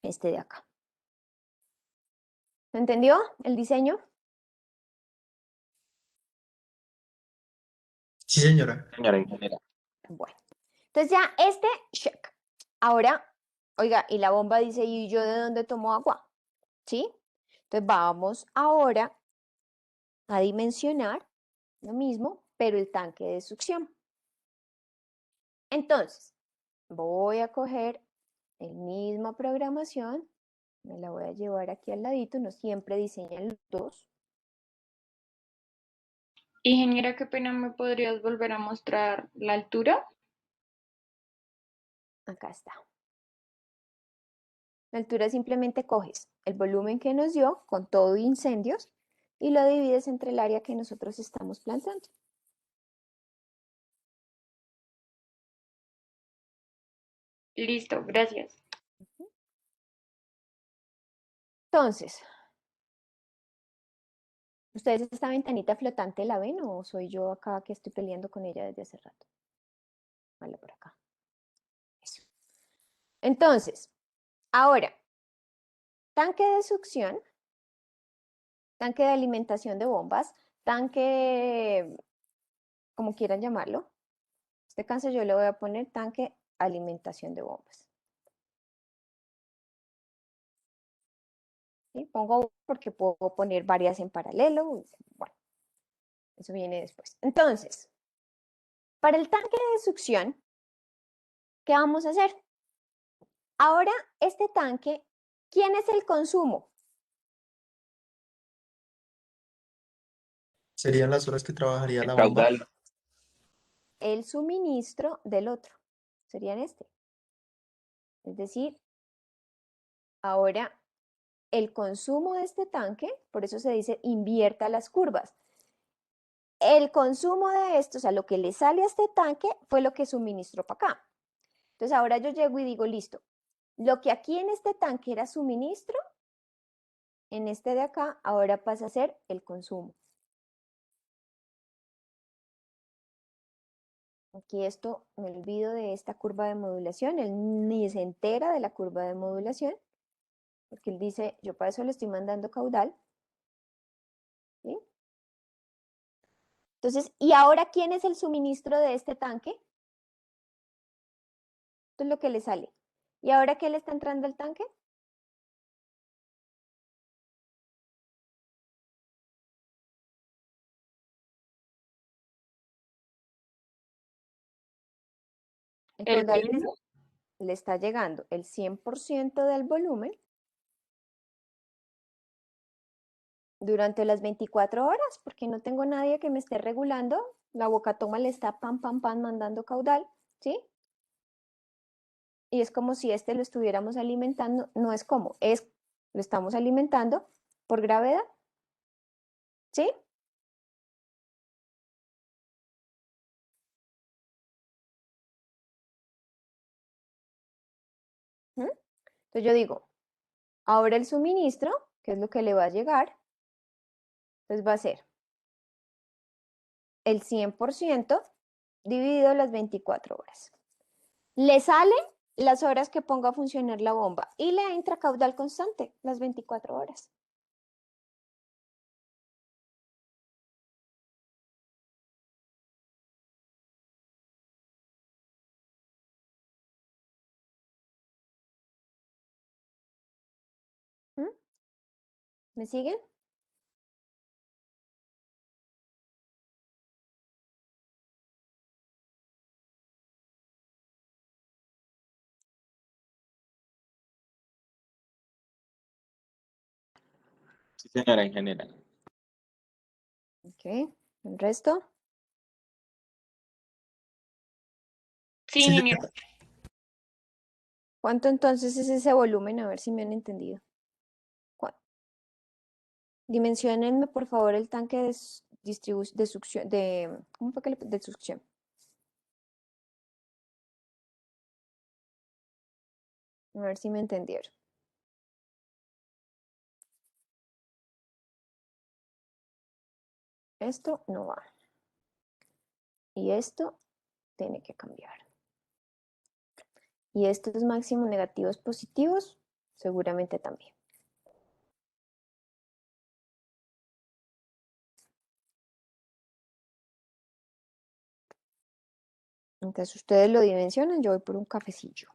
A: este de acá. ¿Se entendió el diseño?
G: Sí, señora.
B: Señora ingeniera.
A: Bueno, entonces ya este, check. Ahora, oiga, y la bomba dice, ¿y yo de dónde tomo agua? ¿Sí? Entonces vamos ahora a dimensionar lo mismo, pero el tanque de succión. Entonces, voy a coger la misma programación, me la voy a llevar aquí al ladito, no siempre diseñan los dos.
E: Ingeniera, qué pena, ¿me podrías volver a mostrar la altura?
A: Acá está. La altura simplemente coges el volumen que nos dio con todo incendios y lo divides entre el área que nosotros estamos plantando.
E: Listo, gracias.
A: Entonces, ¿ustedes esta ventanita flotante la ven o soy yo acá que estoy peleando con ella desde hace rato? Vale, por acá. Eso. Entonces, ahora, tanque de succión, tanque de alimentación de bombas, tanque, como quieran llamarlo. Este caso yo le voy a poner tanque alimentación de bombas. ¿Sí? Pongo porque puedo poner varias en paralelo. Bueno, eso viene después. Entonces, para el tanque de succión, ¿qué vamos a hacer? Ahora, este tanque, ¿quién es el consumo?
G: Serían las horas que trabajaría
B: El
G: la bomba.
B: caudal.
A: El suministro del otro. Serían este. Es decir, ahora el consumo de este tanque, por eso se dice invierta las curvas. El consumo de esto, o sea, lo que le sale a este tanque fue lo que suministró para acá. Entonces ahora yo llego y digo, listo, lo que aquí en este tanque era suministro, en este de acá, ahora pasa a ser el consumo. Aquí esto, me olvido de esta curva de modulación, él ni se entera de la curva de modulación, porque él dice, yo para eso le estoy mandando caudal. ¿Sí? Entonces, ¿y ahora quién es el suministro de este tanque? Esto es lo que le sale. ¿Y ahora qué le está entrando al tanque? El
E: ¿El
A: caudal
E: volumen?
A: le está llegando el 100% del volumen durante las 24 horas, porque no tengo nadie que me esté regulando. La boca toma le está pam, pam, pam mandando caudal, ¿sí? Y es como si este lo estuviéramos alimentando, no es como, es lo estamos alimentando por gravedad, ¿sí? ¿Mm? Entonces yo digo, ahora el suministro, que es lo que le va a llegar, pues va a ser el 100% dividido las 24 horas. Le salen las horas que ponga a funcionar la bomba y le entra caudal constante las 24 horas. ¿Mm? ¿Me siguen?
B: Sí, señora, en general.
A: Ok, el resto.
E: Sí,
C: Sí,
E: ingeniero.
C: señora.
A: ¿Cuánto entonces es ese volumen? A ver si me han entendido. Dimensionenme, por favor, el tanque de succión, ¿cómo fue que de succión? A ver si me entendieron. Esto no va. Y esto tiene que cambiar. Y estos máximos negativos positivos, seguramente también. Entonces ustedes lo dimensionan, yo voy por un cafecillo.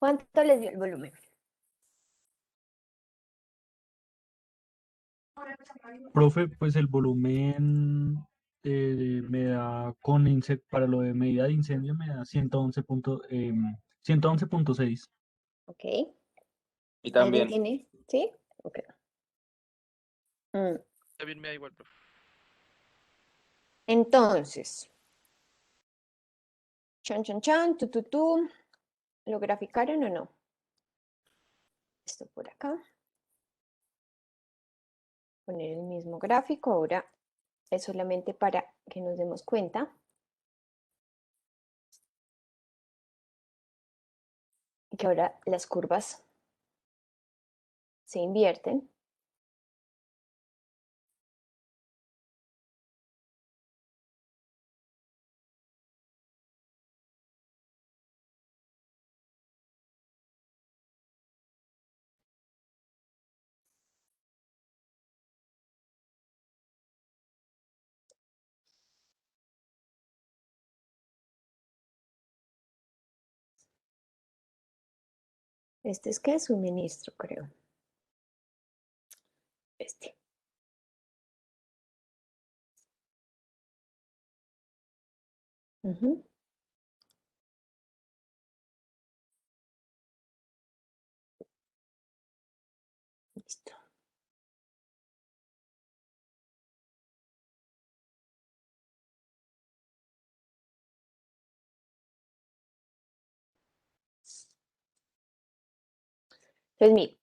A: ¿Cuánto les dio el volumen?
C: Profe, pues el volumen me da para lo de medida de incendio me da 111.6.
A: Ok.
B: Y
A: ¿Alguien
B: también,
A: tiene? ¿Sí? Ok. Mm,
I: También me da igual, profe.
A: Entonces, chan, tu. ¿Lo graficaron o no? Esto por acá. Poner el mismo gráfico. Ahora es solamente para que nos demos cuenta que ahora las curvas se invierten. Este es que suministro, creo. Este. Ujú. Listo. Entonces, mire,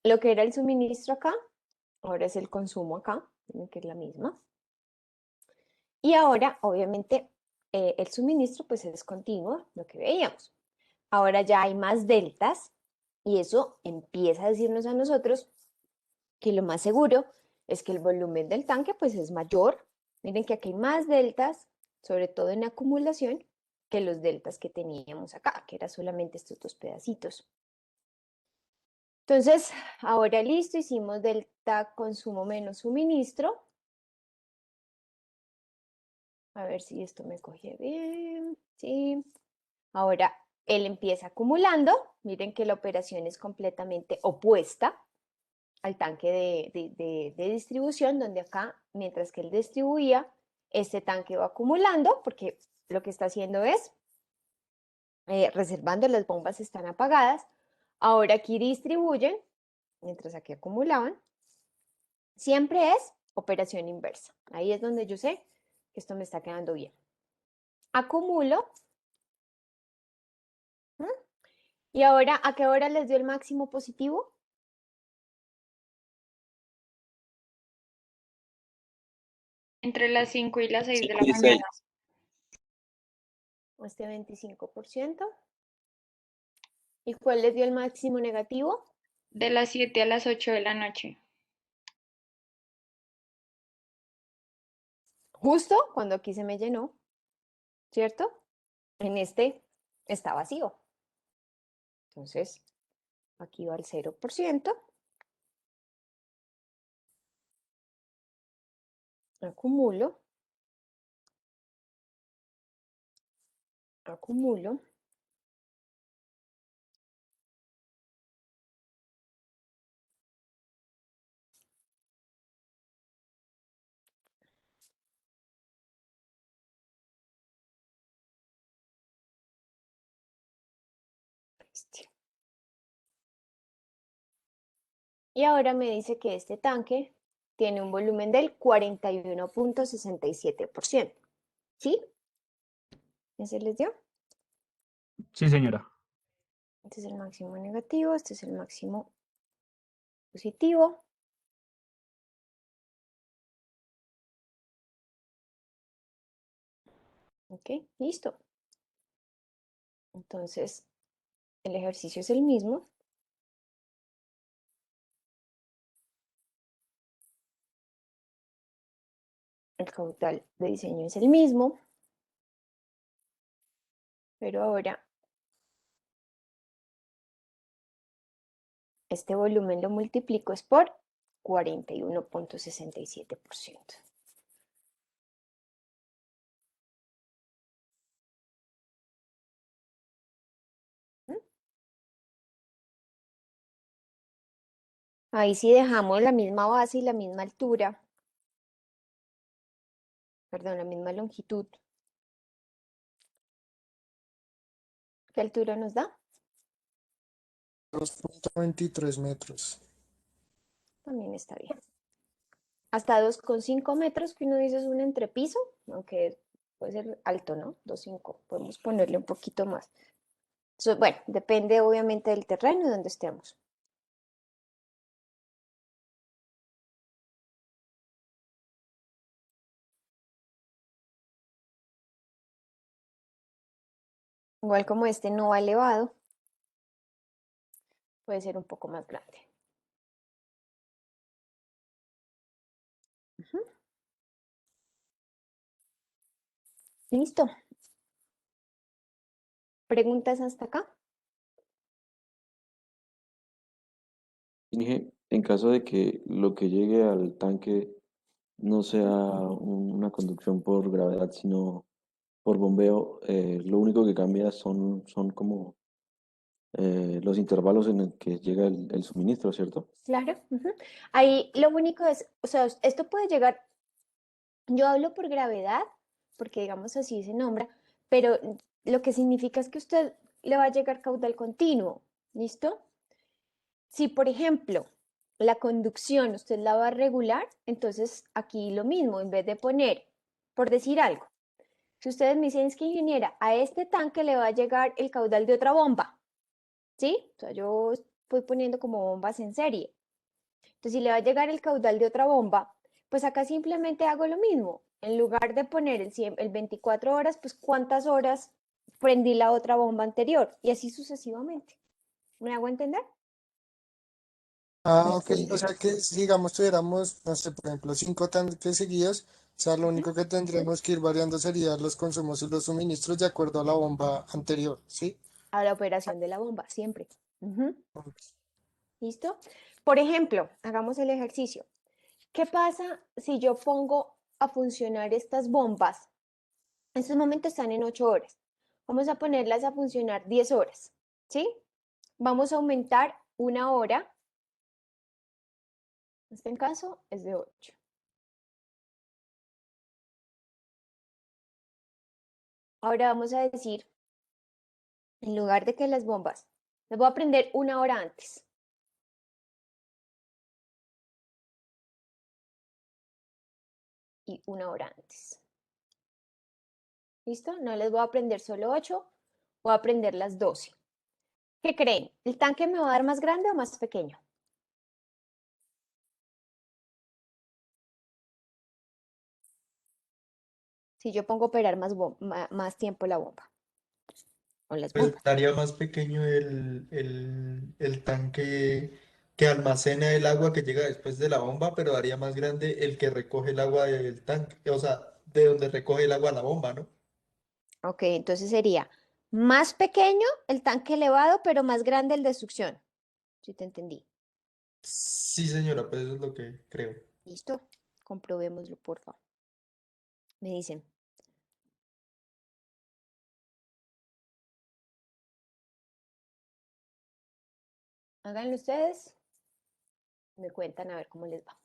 A: lo que era el suministro acá, ahora es el consumo acá, que es la misma. Y ahora, obviamente, el suministro pues es continuo, lo que veíamos. Ahora ya hay más deltas y eso empieza a decirnos a nosotros que lo más seguro es que el volumen del tanque pues es mayor. Miren que aquí hay más deltas, sobre todo en acumulación, que los deltas que teníamos acá, que era solamente estos dos pedacitos. Entonces, ahora listo, hicimos delta consumo menos suministro. A ver si esto me coge bien. Sí. Ahora, él empieza acumulando. Miren que la operación es completamente opuesta al tanque de distribución, donde acá, mientras que él distribuía, este tanque va acumulando, porque lo que está haciendo es reservando, las bombas están apagadas. Ahora aquí distribuyen, mientras aquí acumulaban. Siempre es operación inversa. Ahí es donde yo sé que esto me está quedando bien. Acumulo. ¿Mm? Y ahora, ¿a qué hora les dio el máximo positivo?
E: Entre las 5 y las 6 de la
B: 5 y 6.
E: mañana.
A: Este 25%. ¿Y cuál les dio el máximo negativo?
E: De las 7 a las 8 de la noche.
A: Justo cuando aquí se me llenó, ¿cierto? En este está vacío. Entonces, aquí va el 0%. Acumulo. Acumulo. Este. Y ahora me dice que este tanque tiene un volumen del 41.67%. ¿Sí? ¿Ese les dio?
C: Sí, señora.
A: Este es el máximo negativo, este es el máximo positivo. Ok, listo. Entonces, el ejercicio es el mismo. El caudal de diseño es el mismo. Pero ahora este volumen lo multiplico es por 41.67%. Ahí sí dejamos la misma base y la misma altura, perdón, la misma longitud. ¿Qué altura nos da?
D: 2,23 metros.
A: También está bien. Hasta 2,5 metros, que uno dice es un entrepiso, aunque puede ser alto, ¿no? 2,5. Podemos ponerle un poquito más. Bueno, depende obviamente del terreno y donde estemos. Igual como este no va elevado, puede ser un poco más grande. Ujú. Listo. ¿Preguntas hasta acá?
H: Inge, en caso de que lo que llegue al tanque no sea una conducción por gravedad, sino por bombeo, lo único que cambia son como los intervalos en el que llega el suministro, ¿cierto?
A: Claro. Ujú. Ahí lo único es, o sea, esto puede llegar, yo hablo por gravedad, porque digamos así se nombra, pero lo que significa es que usted le va a llegar caudal continuo, ¿listo? Si, por ejemplo, la conducción usted la va a regular, entonces aquí lo mismo, en vez de poner, por decir algo, si ustedes me dicen, es que ingeniera, a este tanque le va a llegar el caudal de otra bomba, ¿sí? O sea, yo voy poniendo como bombas en serie. Entonces, si le va a llegar el caudal de otra bomba, pues acá simplemente hago lo mismo. En lugar de poner el 24 horas, pues cuántas horas prendí la otra bomba anterior y así sucesivamente. ¿Me hago entender?
D: Ah, ok. O sea que si digamos tuviéramos, no sé, por ejemplo, 5 tanques seguidos, o sea, lo
A: Ujú.
D: único que tendríamos que ir variando serían los consumos y los suministros de acuerdo a la bomba anterior, ¿sí?
A: A la operación de la bomba, siempre. Ujú.
D: Ok.
A: ¿Listo? Por ejemplo, hagamos el ejercicio. ¿Qué pasa si yo pongo a funcionar estas bombas? En estos momentos están en 8 horas. Vamos a ponerlas a funcionar 10 horas, ¿sí? Vamos a aumentar una hora. En este caso es de 8. Ahora vamos a decir, en lugar de que las bombas, las voy a prender una hora antes. Y una hora antes. ¿Listo? No les voy a prender solo 8, voy a prender las 12. ¿Qué creen? ¿El tanque me va a dar más grande o más pequeño? Si yo pongo a operar más tiempo la bomba o las
G: Pues
A: bombas.
G: daría más pequeño el tanque que almacena el agua que llega después de la bomba, pero daría más grande el que recoge el agua del tanque, o sea, de donde recoge el agua la bomba, ¿no?
A: Ok, entonces sería más pequeño el tanque elevado, pero más grande el de succión. Si te entendí.
G: Sí, señora, pues eso es lo que creo.
A: ¿Listo? Comprobémoslo, por favor. Me dicen. Háganlo ustedes. Me cuentan a ver cómo les va.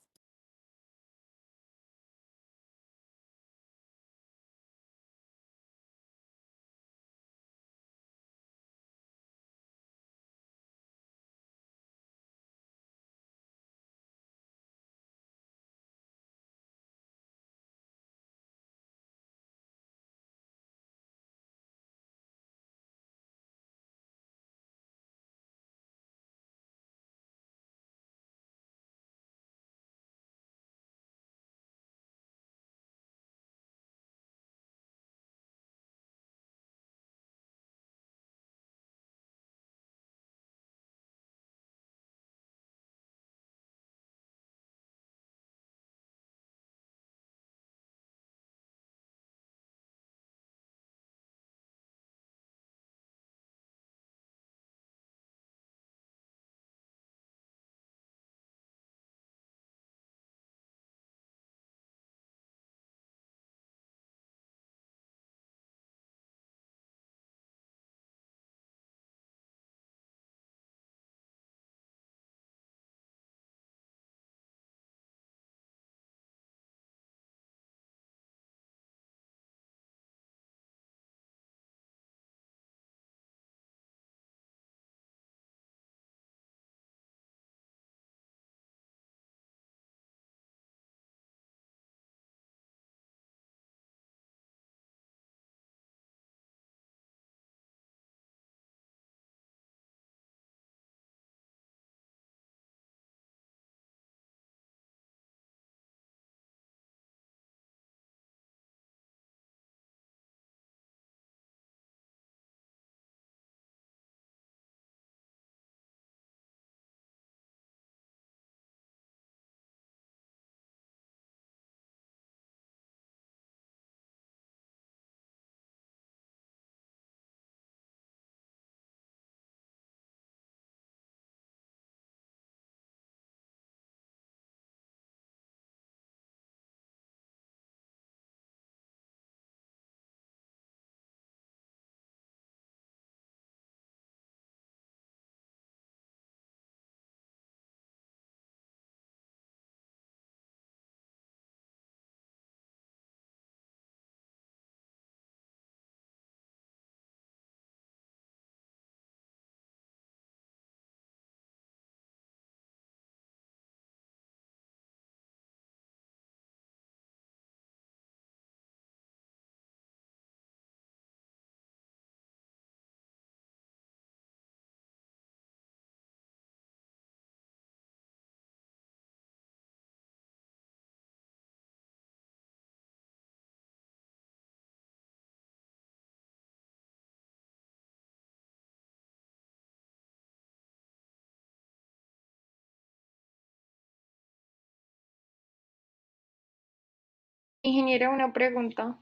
E: Ingeniera, una pregunta.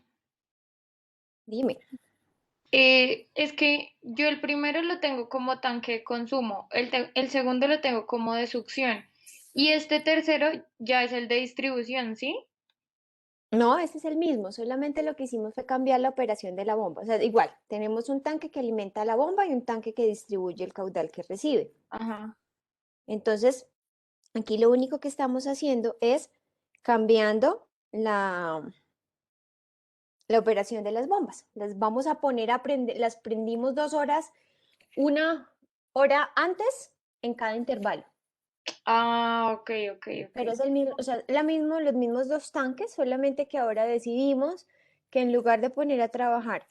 A: Dime.
E: Es que yo el primero lo tengo como tanque de consumo, el segundo lo tengo como de succión y este tercero ya es el de distribución, ¿sí?
A: No, ese es el mismo, solamente lo que hicimos fue cambiar la operación de la bomba. O sea, igual, tenemos un tanque que alimenta la bomba y un tanque que distribuye el caudal que recibe.
E: Ajá.
A: Entonces, aquí lo único que estamos haciendo es cambiando la operación de las bombas. Las vamos a poner a prender, las prendimos 2 horas, 1 hora antes en cada intervalo.
E: Ah, ok, ok,
A: Pero
E: ok.
A: es el mismo, o sea, los mismos 2 tanques, solamente que ahora decidimos que en lugar de poner a trabajar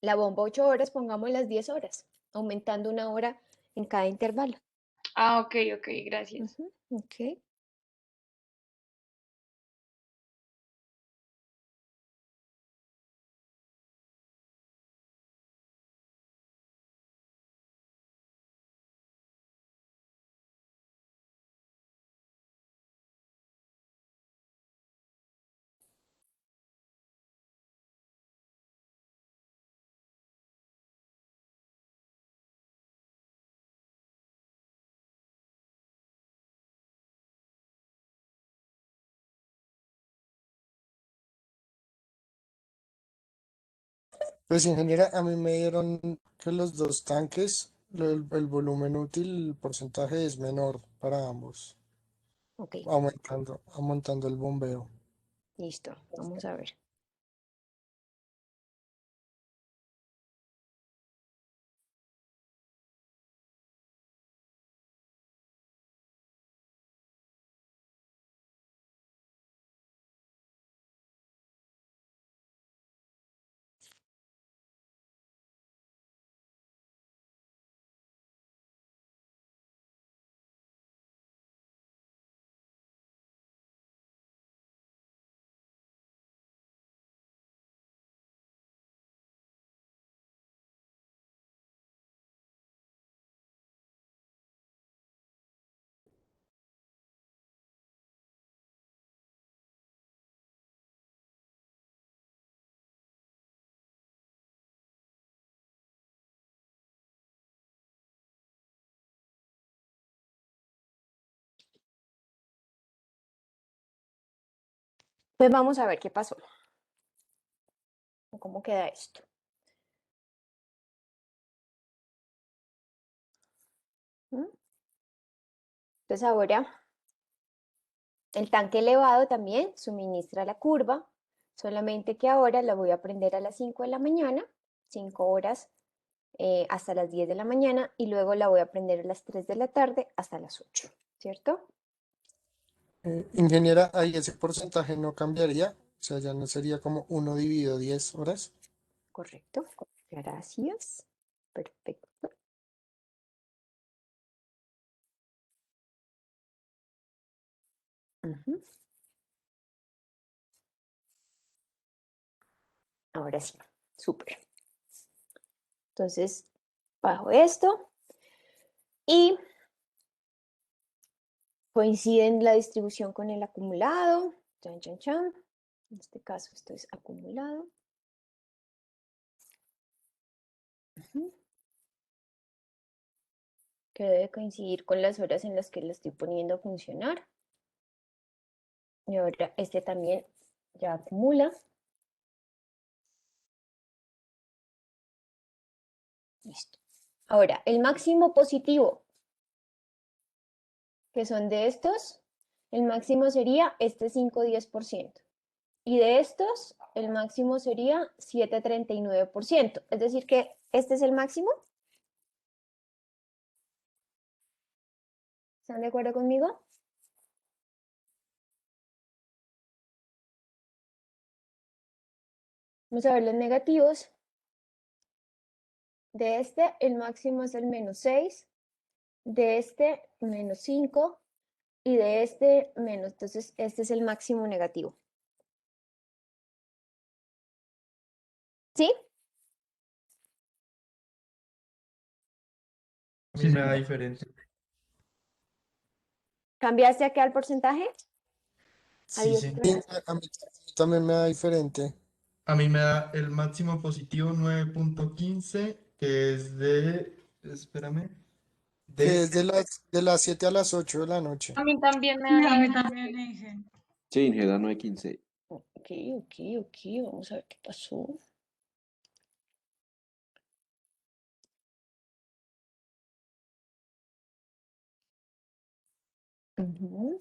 A: la bomba 8 horas, pongamos las 10 horas, aumentando 1 hora en cada intervalo.
E: Ah, ok, ok, gracias.
A: Ujú, ok.
D: Pues ingeniera, a mí me dieron que los dos tanques, el volumen útil, el porcentaje es menor para ambos,
A: Ok,
D: aumentando el bombeo.
A: listo. Vamos a ver. Pues vamos a ver qué pasó. ¿Cómo queda esto? ¿Mm? Entonces ahora el tanque elevado también suministra la curva, solamente que ahora la voy a prender a las 5 de la mañana, 5 horas hasta las 10 de la mañana y luego la voy a prender a las 3 de la tarde hasta las 8, ¿cierto?
D: Ingeniera, ahí ese porcentaje no cambiaría, o sea, ya no sería como 1 dividido 10 horas.
A: Correcto. Gracias. Perfecto. Ujú. Ahora sí, súper. Entonces, bajo esto y coinciden la distribución con el acumulado. Chan, chan, chan. En este caso, esto es acumulado. Ujú. Que debe coincidir con las horas en las que la estoy poniendo a funcionar. Y ahora este también ya acumula. Listo. Ahora, el máximo positivo, que son de estos, el máximo sería este 5,10%. Y de estos, el máximo sería 7,39%. Es decir, que este es el máximo. ¿Están de acuerdo conmigo? Vamos a ver los negativos. De este, el máximo es el -6. De este, -5. Y de este, menos. Entonces, este es el máximo negativo. ¿Sí?
G: A mí
C: Sí,
G: me da
C: señora.
G: diferente.
A: ¿Cambiaste acá el porcentaje?
G: Sí,
A: Adiós,
G: sí.
D: Sí,
A: profe.
D: a mí también me da diferente.
G: A mí me da el máximo positivo 9.15, que es espérame,
D: Que
G: de,
D: es de las 7 a las 8 de la noche.
E: A mí también me
I: Sí,
E: da
I: a mí
E: 9.
I: también dije.
H: Sí, Ingeniera 915.
A: Ok, vamos a ver qué pasó. Ujú.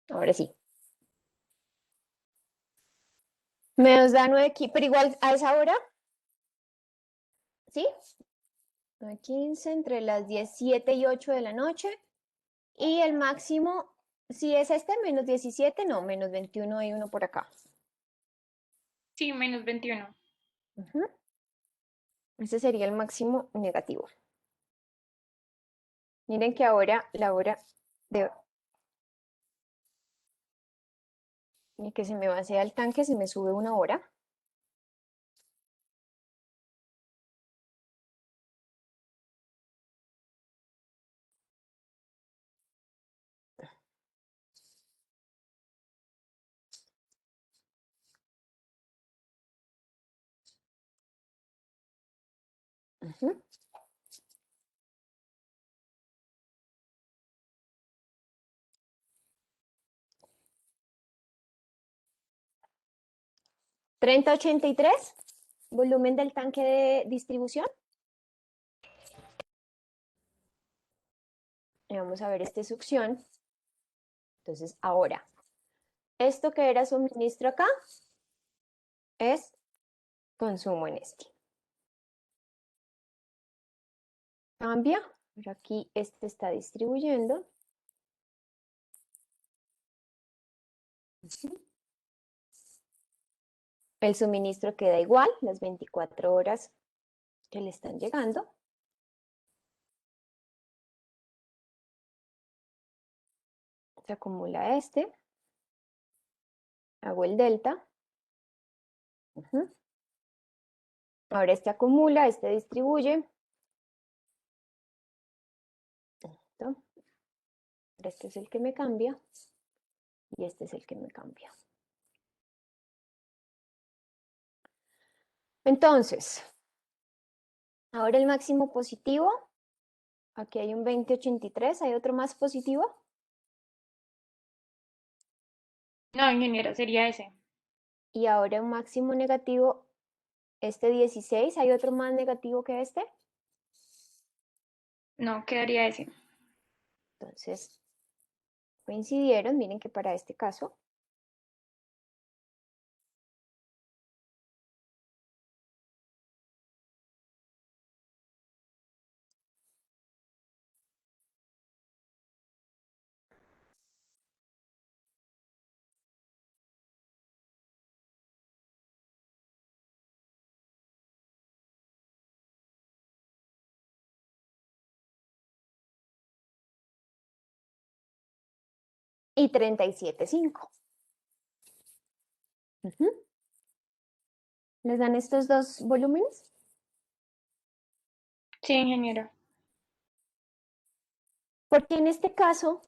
A: Ahora sí. Menos da 9 aquí, pero igual a esa hora, ¿sí? 9:15 entre las 17 y 8 de la noche. Y el máximo, si es este, menos 17, no, menos 21 hay uno por acá.
E: Sí, menos 21.
A: Ujú. Ese sería el máximo negativo. Miren que ahora la hora de que se me vacía el tanque se me sube 1 hora. Ujú. $30.83, volumen del tanque de distribución. Y vamos a ver este succión. Entonces, ahora, esto que era suministro acá es consumo en este. Cambia, pero aquí este está distribuyendo. Ujú. El suministro queda igual, las 24 horas que le están llegando. Se acumula este. Hago el delta. Ujú. Ahora este acumula, este distribuye. Listo. Este es el que me cambia y este es el que me cambia. Entonces, ahora el máximo positivo. Aquí hay un 20.83, ¿hay otro más positivo?
E: No, ingeniera, sería ese.
A: Y ahora un máximo negativo, este 16, ¿hay otro más negativo que este?
E: No, quedaría ese.
A: Entonces, coincidieron, miren que para este caso, y 37.5. ¿Les dan estos dos volúmenes?
E: Sí, ingeniera.
A: Porque en este caso,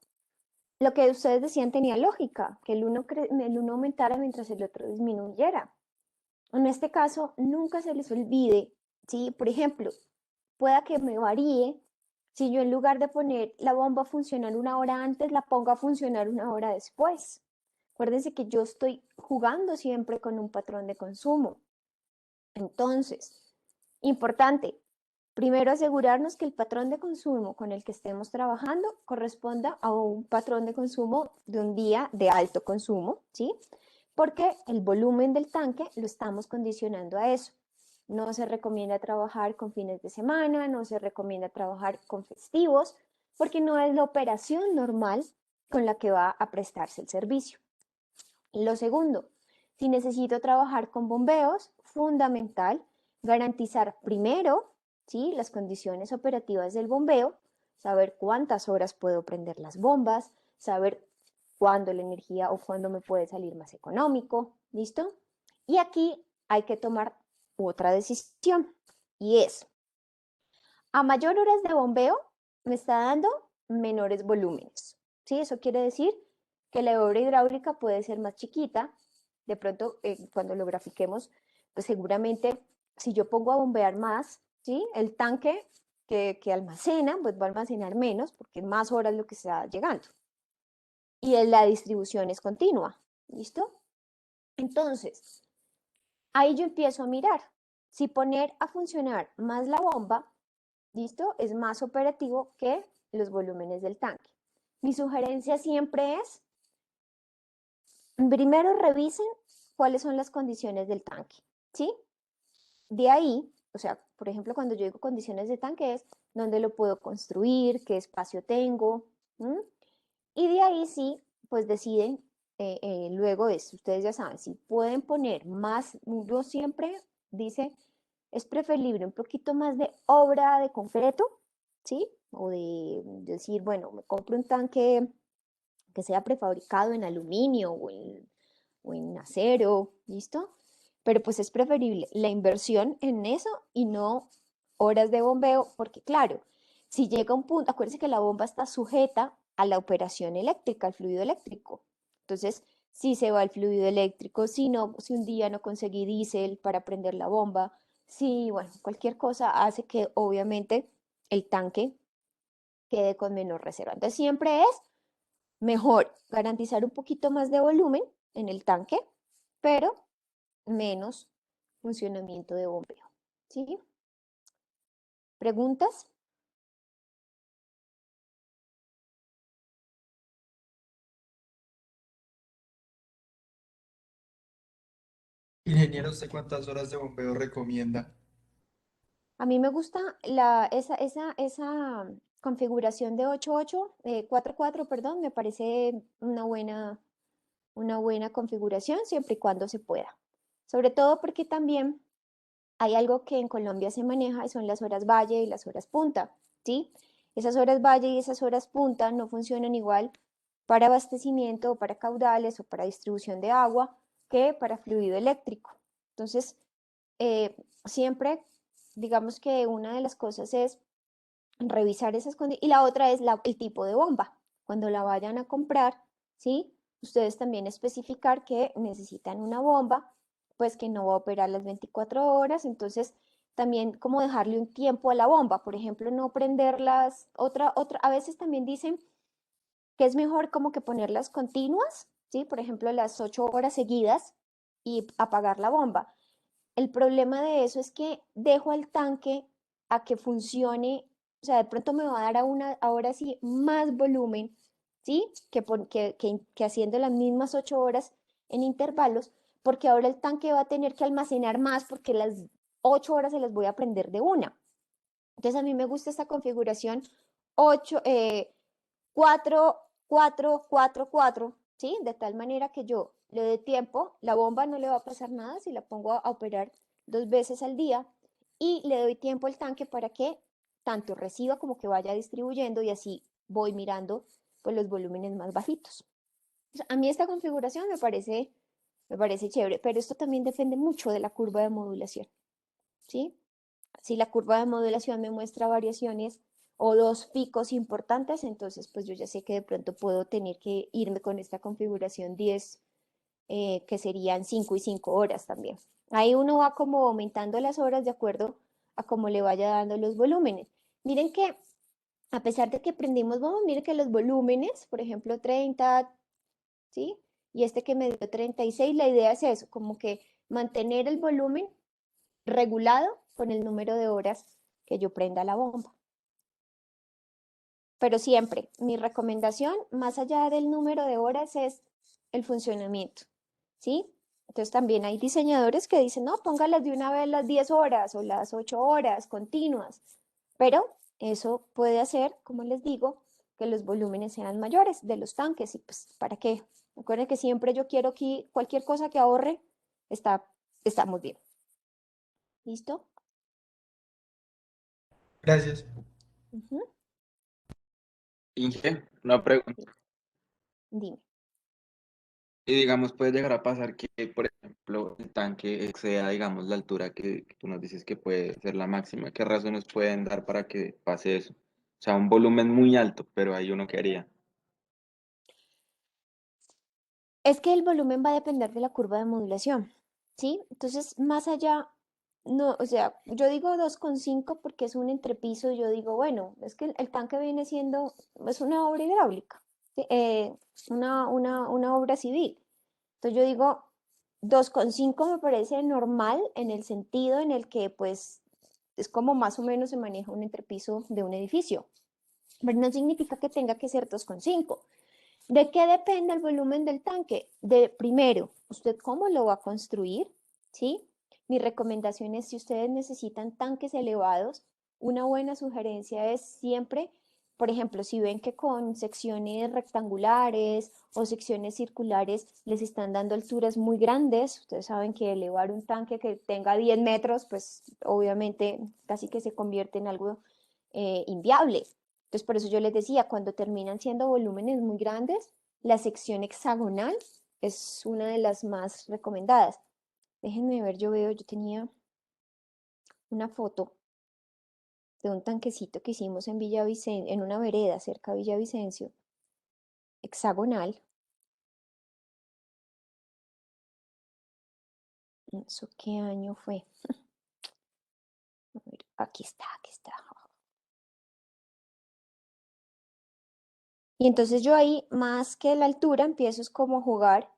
A: lo que ustedes decían tenía lógica, que el uno aumentara mientras el otro disminuyera. En este caso, nunca se les olvide, ¿sí? Por ejemplo, pueda que me varíe, si yo en lugar de poner la bomba a funcionar 1 hora antes, la pongo a funcionar 1 hora después. Acuérdense que yo estoy jugando siempre con un patrón de consumo. Entonces, importante, primero asegurarnos que el patrón de consumo con el que estemos trabajando corresponda a un patrón de consumo de un día de alto consumo, ¿sí? Porque el volumen del tanque lo estamos condicionando a eso. No se recomienda trabajar con fines de semana, no se recomienda trabajar con festivos, porque no es la operación normal con la que va a prestarse el servicio. Lo segundo, si necesito trabajar con bombeos, fundamental garantizar primero, ¿sí?, las condiciones operativas del bombeo, saber cuántas horas puedo prender las bombas, saber cuándo la energía o cuándo me puede salir más económico, ¿listo? Y aquí hay que tomar otra decisión y es, a mayor horas de bombeo me está dando menores volúmenes, ¿sí? Eso quiere decir que la obra hidráulica puede ser más chiquita, de pronto cuando lo grafiquemos, pues seguramente si yo pongo a bombear más, ¿sí? El tanque que almacena, pues va a almacenar menos porque más horas lo que está llegando. Y la distribución es continua, ¿listo? Entonces, ahí yo empiezo a mirar. Si poner a funcionar más la bomba, ¿listo? Es más operativo que los volúmenes del tanque. Mi sugerencia siempre es, primero revisen cuáles son las condiciones del tanque, ¿sí? De ahí, o sea, por ejemplo, cuando yo digo condiciones de tanque es dónde lo puedo construir, qué espacio tengo, ¿m? Y de ahí sí, pues deciden, luego es, ustedes ya saben, si pueden poner más, yo siempre dice, es preferible un poquito más de obra de concreto, ¿sí? O de decir, bueno, me compro un tanque que sea prefabricado en aluminio o en acero, ¿listo? Pero pues es preferible la inversión en eso y no horas de bombeo, porque claro, si llega un punto, acuérdense que la bomba está sujeta a la operación eléctrica, al fluido eléctrico. Entonces, si se va el fluido eléctrico, si no, si un día no conseguí diésel para prender la bomba, si, bueno, cualquier cosa hace que obviamente el tanque quede con menos reserva. Entonces, siempre es mejor garantizar un poquito más de volumen en el tanque, pero menos funcionamiento de bombeo. ¿Sí? ¿Preguntas?
G: Ingeniero, ¿usted cuántas horas de bombeo recomienda?
A: A mí me gusta esa configuración de 8-8, 4-4, perdón, me parece una buena configuración siempre y cuando se pueda. Sobre todo porque también hay algo que en Colombia se maneja y son las horas valle y las horas punta, ¿sí? Esas horas valle y esas horas punta no funcionan igual para abastecimiento o para caudales o para distribución de agua que para fluido eléctrico. Entonces, siempre, digamos que una de las cosas es revisar esas condiciones y la otra es el tipo de bomba. Cuando la vayan a comprar, ¿sí? Ustedes también especificar que necesitan una bomba, pues que no va a operar las 24 horas, entonces también como dejarle un tiempo a la bomba, por ejemplo, no prenderlas, a veces también dicen que es mejor como que ponerlas continuas, ¿sí? Por ejemplo, las 8 horas seguidas y apagar la bomba. El problema de eso es que dejo al tanque a que funcione, o sea, de pronto me va a dar ahora sí más volumen, ¿sí? Que haciendo las mismas 8 horas en intervalos, porque ahora el tanque va a tener que almacenar más porque las 8 horas se las voy a prender de una. Entonces a mí me gusta esta configuración 8, 4, 4, 4, 4, ¿sí? De tal manera que yo le dé tiempo, la bomba no le va a pasar nada si la pongo a operar 2 veces al día y le doy tiempo al tanque para que tanto reciba como que vaya distribuyendo y así voy mirando pues los volúmenes más bajitos. A mí esta configuración me parece chévere, pero esto también depende mucho de la curva de modulación, ¿sí? Si la curva de modulación me muestra variaciones o dos picos importantes, entonces pues yo ya sé que de pronto puedo tener que irme con esta configuración 10, que serían 5 y 5 horas también. Ahí uno va como aumentando las horas de acuerdo a cómo le vaya dando los volúmenes. Miren que a pesar de que prendimos bomba, miren que los volúmenes, por ejemplo 30, ¿sí? Y este que me dio 36, la idea es eso, como que mantener el volumen regulado con el número de horas que yo prenda la bomba. Pero siempre, mi recomendación, más allá del número de horas, es el funcionamiento, ¿sí? Entonces también hay diseñadores que dicen, no, póngalas de una vez las 10 horas o las 8 horas continuas, pero eso puede hacer, como les digo, que los volúmenes sean mayores de los tanques y pues, ¿para qué? Recuerden que siempre yo quiero que cualquier cosa que ahorre está muy bien. ¿Listo?
G: Gracias.
A: Ujú.
B: Inge, una pregunta.
A: Dime.
B: Y digamos, puede llegar a pasar que, por ejemplo, el tanque exceda, digamos, la altura que tú nos dices que puede ser la máxima. ¿Qué razones pueden dar para que pase eso? O sea, un volumen muy alto, pero ahí uno quería.
A: Es que el volumen va a depender de la curva de modulación, ¿sí? Entonces, más allá, no, o sea, yo digo 2,5 porque es un entrepiso, yo digo, bueno, es que el tanque viene siendo, es una obra hidráulica, ¿sí? Una obra civil. Entonces yo digo, 2,5 me parece normal en el sentido en el que, pues, es como más o menos se maneja un entrepiso de un edificio, pero no significa que tenga que ser 2,5. ¿De qué depende el volumen del tanque? De primero, usted cómo lo va a construir, ¿sí? Mi recomendación es si ustedes necesitan tanques elevados, una buena sugerencia es siempre, por ejemplo, si ven que con secciones rectangulares o secciones circulares les están dando alturas muy grandes, ustedes saben que elevar un tanque que tenga 10 metros, pues obviamente casi que se convierte en algo inviable. Entonces, por eso yo les decía, cuando terminan siendo volúmenes muy grandes, la sección hexagonal es una de las más recomendadas. Déjenme ver, yo tenía una foto de un tanquecito que hicimos en Villavicencio, en una vereda cerca de Villavicencio, hexagonal. ¿Eso qué año fue? A ver, aquí está, aquí está. Y entonces yo ahí, más que la altura, empiezo es como a jugar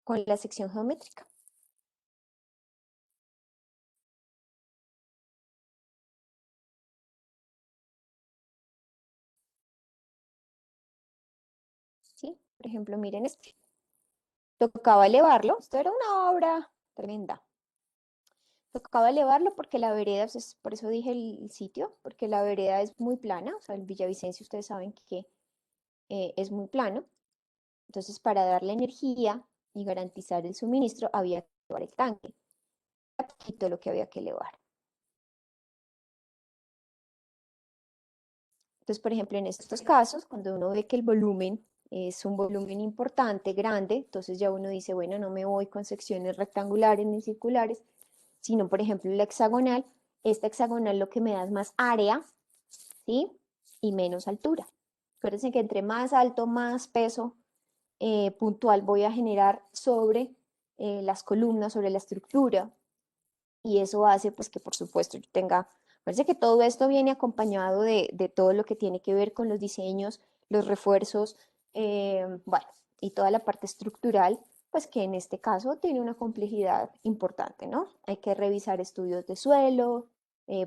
A: con la sección geométrica. ¿Sí? Por ejemplo, miren este. Tocaba elevarlo, esto era una obra tremenda. Tocaba elevarlo porque la vereda, pues, por eso dije el sitio, porque la vereda es muy plana, o sea, el Villavicencio ustedes saben que es muy plano, entonces para darle energía y garantizar el suministro había que elevar el tanque, era poquito lo que había que elevar. Entonces, por ejemplo, en estos casos, cuando uno ve que el volumen es un volumen importante, grande, entonces ya uno dice, bueno, no me voy con secciones rectangulares ni circulares, sino, por ejemplo, la hexagonal. Esta hexagonal lo que me da es más área, ¿sí? Y menos altura. Acuérdense que entre más alto, más peso puntual voy a generar sobre las columnas, sobre la estructura. Y eso hace pues que por supuesto yo tenga, parece que todo esto viene acompañado de todo lo que tiene que ver con los diseños, los refuerzos, bueno, y toda la parte estructural, pues que en este caso tiene una complejidad importante, ¿no? Hay que revisar estudios de suelo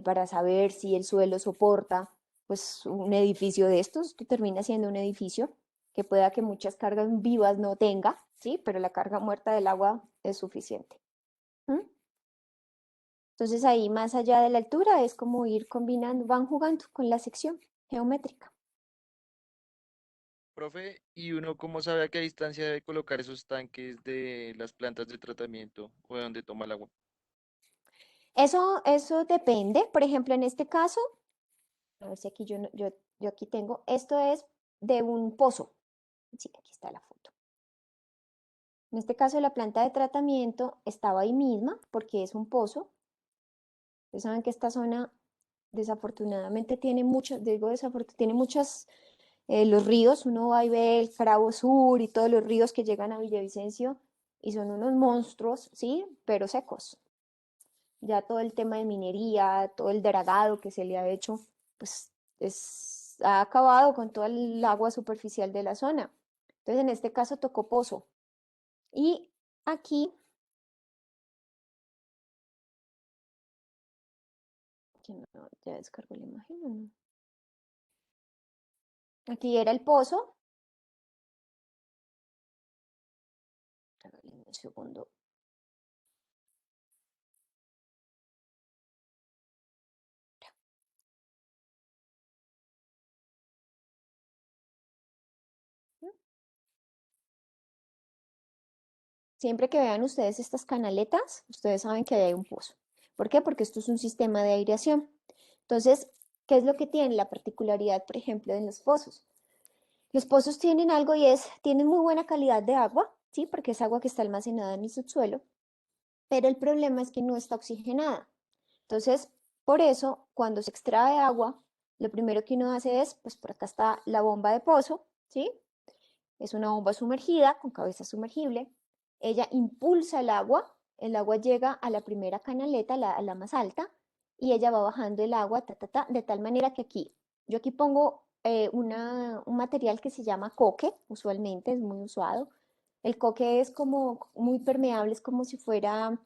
A: para saber si el suelo soporta pues un edificio de estos, que termina siendo un edificio que pueda que muchas cargas vivas no tenga, ¿sí? Pero la carga muerta del agua es suficiente. ¿Mm? Entonces ahí más allá de la altura es como ir combinando, van jugando con la sección geométrica.
I: Profe, ¿y uno cómo sabe a qué distancia debe colocar esos tanques de las plantas de tratamiento o de donde toma el agua?
A: Eso depende. Por ejemplo, en este caso, a ver si aquí yo aquí tengo, esto es de un pozo. Sí, aquí está la foto. En este caso la planta de tratamiento estaba ahí misma porque es un pozo. Ustedes saben que esta zona desafortunadamente tiene muchos, digo tiene muchas, los ríos, uno va y ve el Cravo Sur y todos los ríos que llegan a Villavicencio y son unos monstruos, ¿sí? Pero secos. Ya todo el tema de minería, todo el dragado que se le ha hecho, pues ha acabado con toda el agua superficial de la zona. Entonces en este caso tocó pozo. Y aquí, ya descargó la imagen o no. Aquí era el pozo. Un segundo. Siempre que vean ustedes estas canaletas, ustedes saben que ahí hay un pozo. ¿Por qué? Porque esto es un sistema de aireación. Entonces, ¿Qué es lo que tiene la particularidad, por ejemplo, en los pozos? Los pozos tienen algo y tienen muy buena calidad de agua, ¿sí? Porque es agua que está almacenada en el subsuelo, pero el problema es que no está oxigenada. Entonces, por eso, cuando se extrae agua, lo primero que uno hace es, pues por acá está la bomba de pozo, ¿sí? Es una bomba sumergida, con cabeza sumergible. Ella impulsa el agua llega a la primera canaleta, a la más alta, y ella va bajando el agua, de tal manera que yo aquí pongo un material que se llama coque, usualmente es muy usado. El coque es como muy permeable, es como si fuera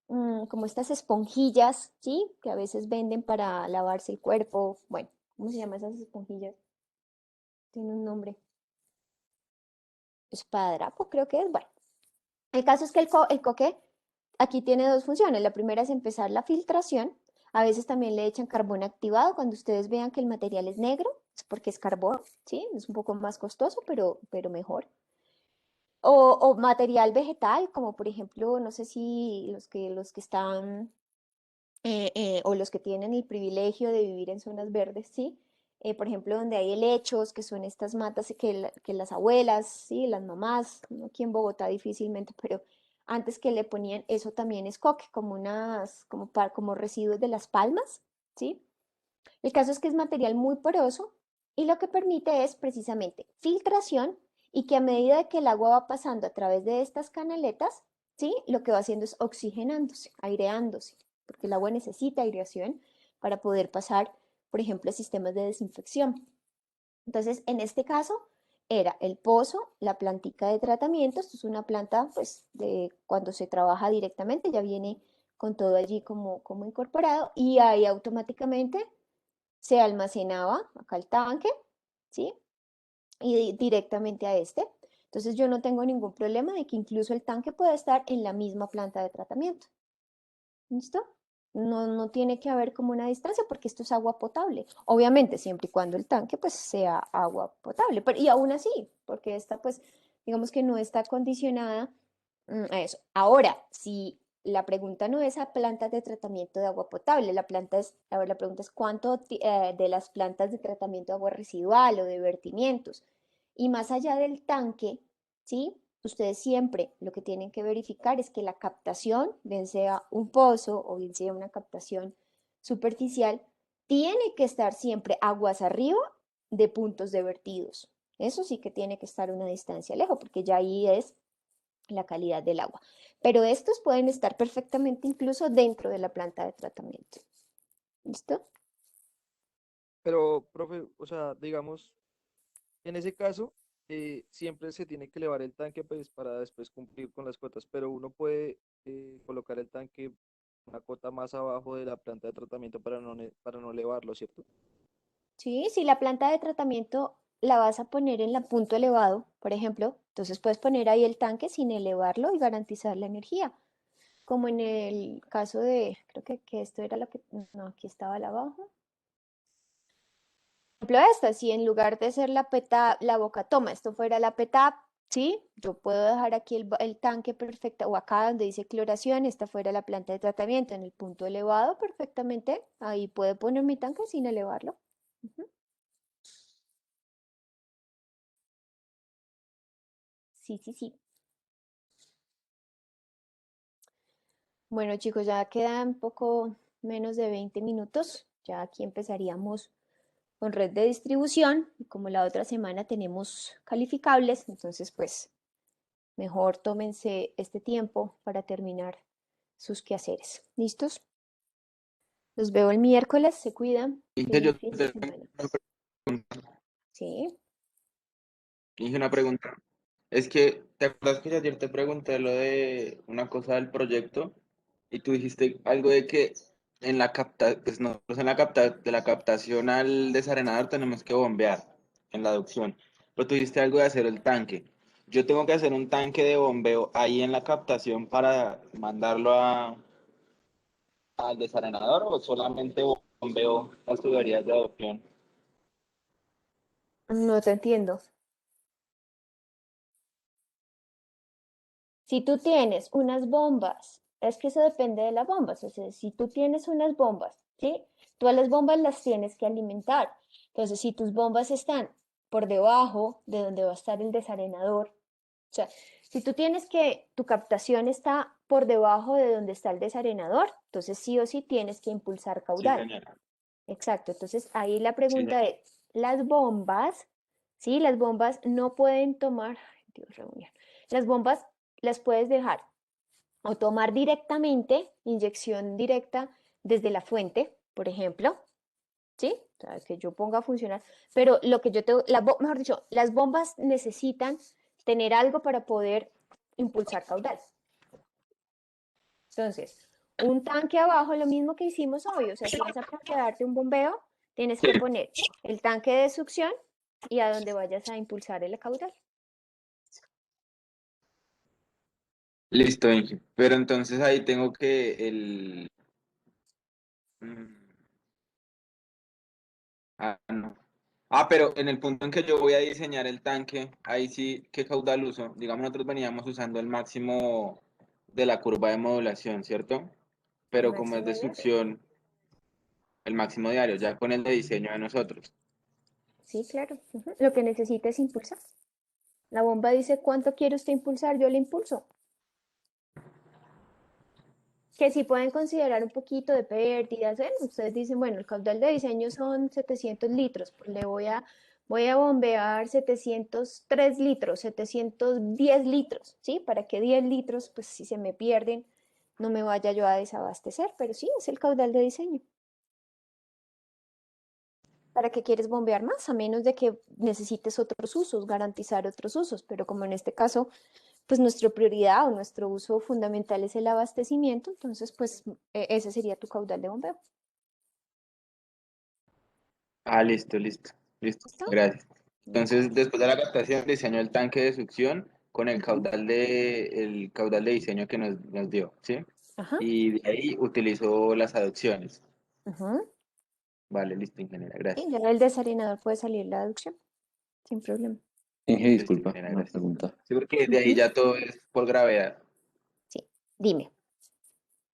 A: como estas esponjillas, ¿sí? Que a veces venden para lavarse el cuerpo. Bueno, ¿cómo se llaman esas esponjillas? Tiene un nombre. Espadrapo, creo que es. Bueno, el caso es que el coque aquí tiene dos funciones. La primera es empezar la filtración. A veces también le echan carbón activado. Cuando ustedes vean que el material es negro, es porque es carbón, ¿sí? Es un poco más costoso, pero mejor. O material vegetal, como por ejemplo, no sé si los que están o los que tienen el privilegio de vivir en zonas verdes, ¿sí? Por ejemplo, donde hay helechos, que son estas matas que las abuelas, ¿sí? Las mamás, ¿no? Aquí en Bogotá difícilmente, pero antes que le ponían, eso también es coque, como residuos de las palmas, ¿sí? El caso es que es material muy poroso y lo que permite es precisamente filtración y que a medida de que el agua va pasando a través de estas canaletas, ¿sí? Lo que va haciendo es oxigenándose, aireándose, porque el agua necesita aireación para poder pasar, por ejemplo, a sistemas de desinfección. Entonces, en este caso, era el pozo, la plantica de tratamiento. Esto es una planta, pues, de cuando se trabaja directamente, ya viene con todo allí como incorporado y ahí automáticamente se almacenaba acá el tanque, ¿sí? Y directamente a este. Entonces yo no tengo ningún problema de que incluso el tanque pueda estar en la misma planta de tratamiento. ¿Listo? No tiene que haber como una distancia porque esto es agua potable. Obviamente, siempre y cuando el tanque pues sea agua potable. Y aún así, porque esta pues digamos que no está condicionada a eso. Ahora, si la pregunta no es a plantas de tratamiento de agua potable, la pregunta es cuánto de las plantas de tratamiento de agua residual o de vertimientos. Y más allá del tanque, ¿sí? Ustedes siempre lo que tienen que verificar es que la captación, bien sea un pozo o bien sea una captación superficial, tiene que estar siempre aguas arriba de puntos de vertidos. Eso sí que tiene que estar a una distancia lejos, porque ya ahí es la calidad del agua. Pero estos pueden estar perfectamente incluso dentro de la planta de tratamiento. ¿Listo?
I: Pero, profe, o sea, digamos, en ese caso, siempre se tiene que elevar el tanque pues, para después cumplir con las cotas, pero uno puede colocar el tanque una cota más abajo de la planta de tratamiento para no elevarlo, ¿cierto?
A: Sí, si la planta de tratamiento la vas a poner en la punto elevado, por ejemplo, entonces puedes poner ahí el tanque sin elevarlo y garantizar la energía. Como en el caso creo que esto era lo que, no, aquí estaba la abajo. Por ejemplo, esta, si en lugar de ser la boca toma, esto fuera la PETAP, ¿sí? Yo puedo dejar aquí el tanque perfecto, o acá donde dice cloración, esta fuera la planta de tratamiento en el punto elevado perfectamente, ahí puedo poner mi tanque sin elevarlo. Ujú. Sí, sí, sí. Bueno, chicos, ya quedan poco menos de 20 minutos. Ya aquí empezaríamos con red de distribución. Y como la otra semana tenemos calificables, entonces pues mejor tómense este tiempo para terminar sus quehaceres. ¿Listos? Los veo el miércoles, se cuidan.
B: Dije
A: Feliz
B: yo
A: fin de
B: te
A: semana.
B: pregunta,
A: Sí.
B: dije una pregunta. Es que, ¿te acuerdas que yo ayer te pregunté lo de una cosa del proyecto? Y tú dijiste algo de que pues nosotros de la captación al desarenador tenemos que bombear en la aducción. Pero tú dijiste algo de hacer el tanque. Yo tengo que hacer un tanque de bombeo ahí en la captación para mandarlo al desarenador o solamente bombeo las tuberías de adopción.
A: No te entiendo. Si tú tienes unas bombas, es que eso depende de las bombas. O sea, si tú tienes unas bombas ¿sí? Tú a las bombas las tienes que alimentar. Entonces, si tus bombas están por debajo de donde va a estar el desarenador, o sea, si tú tienes que, tu captación está por debajo de donde está el desarenador, entonces sí o sí tienes que impulsar
B: Sí,
A: caudal.
B: señora.
A: Exacto, entonces ahí la
B: Sí,
A: pregunta
B: señora.
A: es, las bombas, ¿sí? Las bombas no pueden tomar, ay, Dios, reunión. Las bombas las puedes dejar o tomar directamente, inyección directa desde la fuente, por ejemplo, ¿sí? O sea, que yo ponga a funcionar, pero lo que yo tengo, mejor dicho, las bombas necesitan tener algo para poder impulsar caudal. Entonces, un tanque abajo, lo mismo que hicimos hoy, o sea, si vas a plantearte un bombeo, tienes
B: Sí.
A: que poner el tanque de succión y a donde vayas a impulsar el caudal.
B: Listo, Inge. Pero entonces ahí tengo que el... mm, no. Pero en el punto en que yo voy a diseñar el tanque, ahí sí, ¿qué caudal uso? Digamos, nosotros veníamos usando el máximo de la curva de modulación, ¿cierto?
A: El
B: Pero como es
A: máximo
B: de
A: diario.
B: succión, el máximo diario, ya con el de diseño de nosotros.
A: Sí, claro. Lo que necesita es impulsar. La bomba dice, ¿cuánto quiere usted impulsar? Yo le impulso. Que si pueden considerar un poquito de pérdidas, ¿ven? Ustedes dicen, bueno, el caudal de diseño son 700 litros, pues voy a bombear 703 litros, 710 litros, ¿sí? Para que 10 litros, pues si se me pierden, no me vaya yo a desabastecer, pero sí, es el caudal de diseño. ¿Para qué quieres bombear más? A menos de que necesites otros usos, garantizar otros usos, pero como en este caso pues nuestra prioridad o nuestro uso fundamental es el abastecimiento, entonces pues ese sería tu caudal de bombeo.
B: Listo, listo, listo.
A: ¿Listo?
B: Gracias.
A: Vale.
B: Entonces, después de la captación, diseñó el tanque de succión con
A: Ujú.
B: el caudal de diseño que nos dio, ¿sí?
A: Ajá.
B: Y de ahí utilizó las aducciones.
A: Ujú.
B: Vale, listo, ingeniera,
A: Y
B: gracias.
A: ya del desarenador puede salir la aducción, sin problema.
H: Inge,
B: Listo,
H: disculpa,
B: ingeniera,
H: una
B: gracias.
H: pregunta.
B: Sí, porque de ahí
A: Ujú.
B: ya todo es por gravedad.
A: Sí, dime.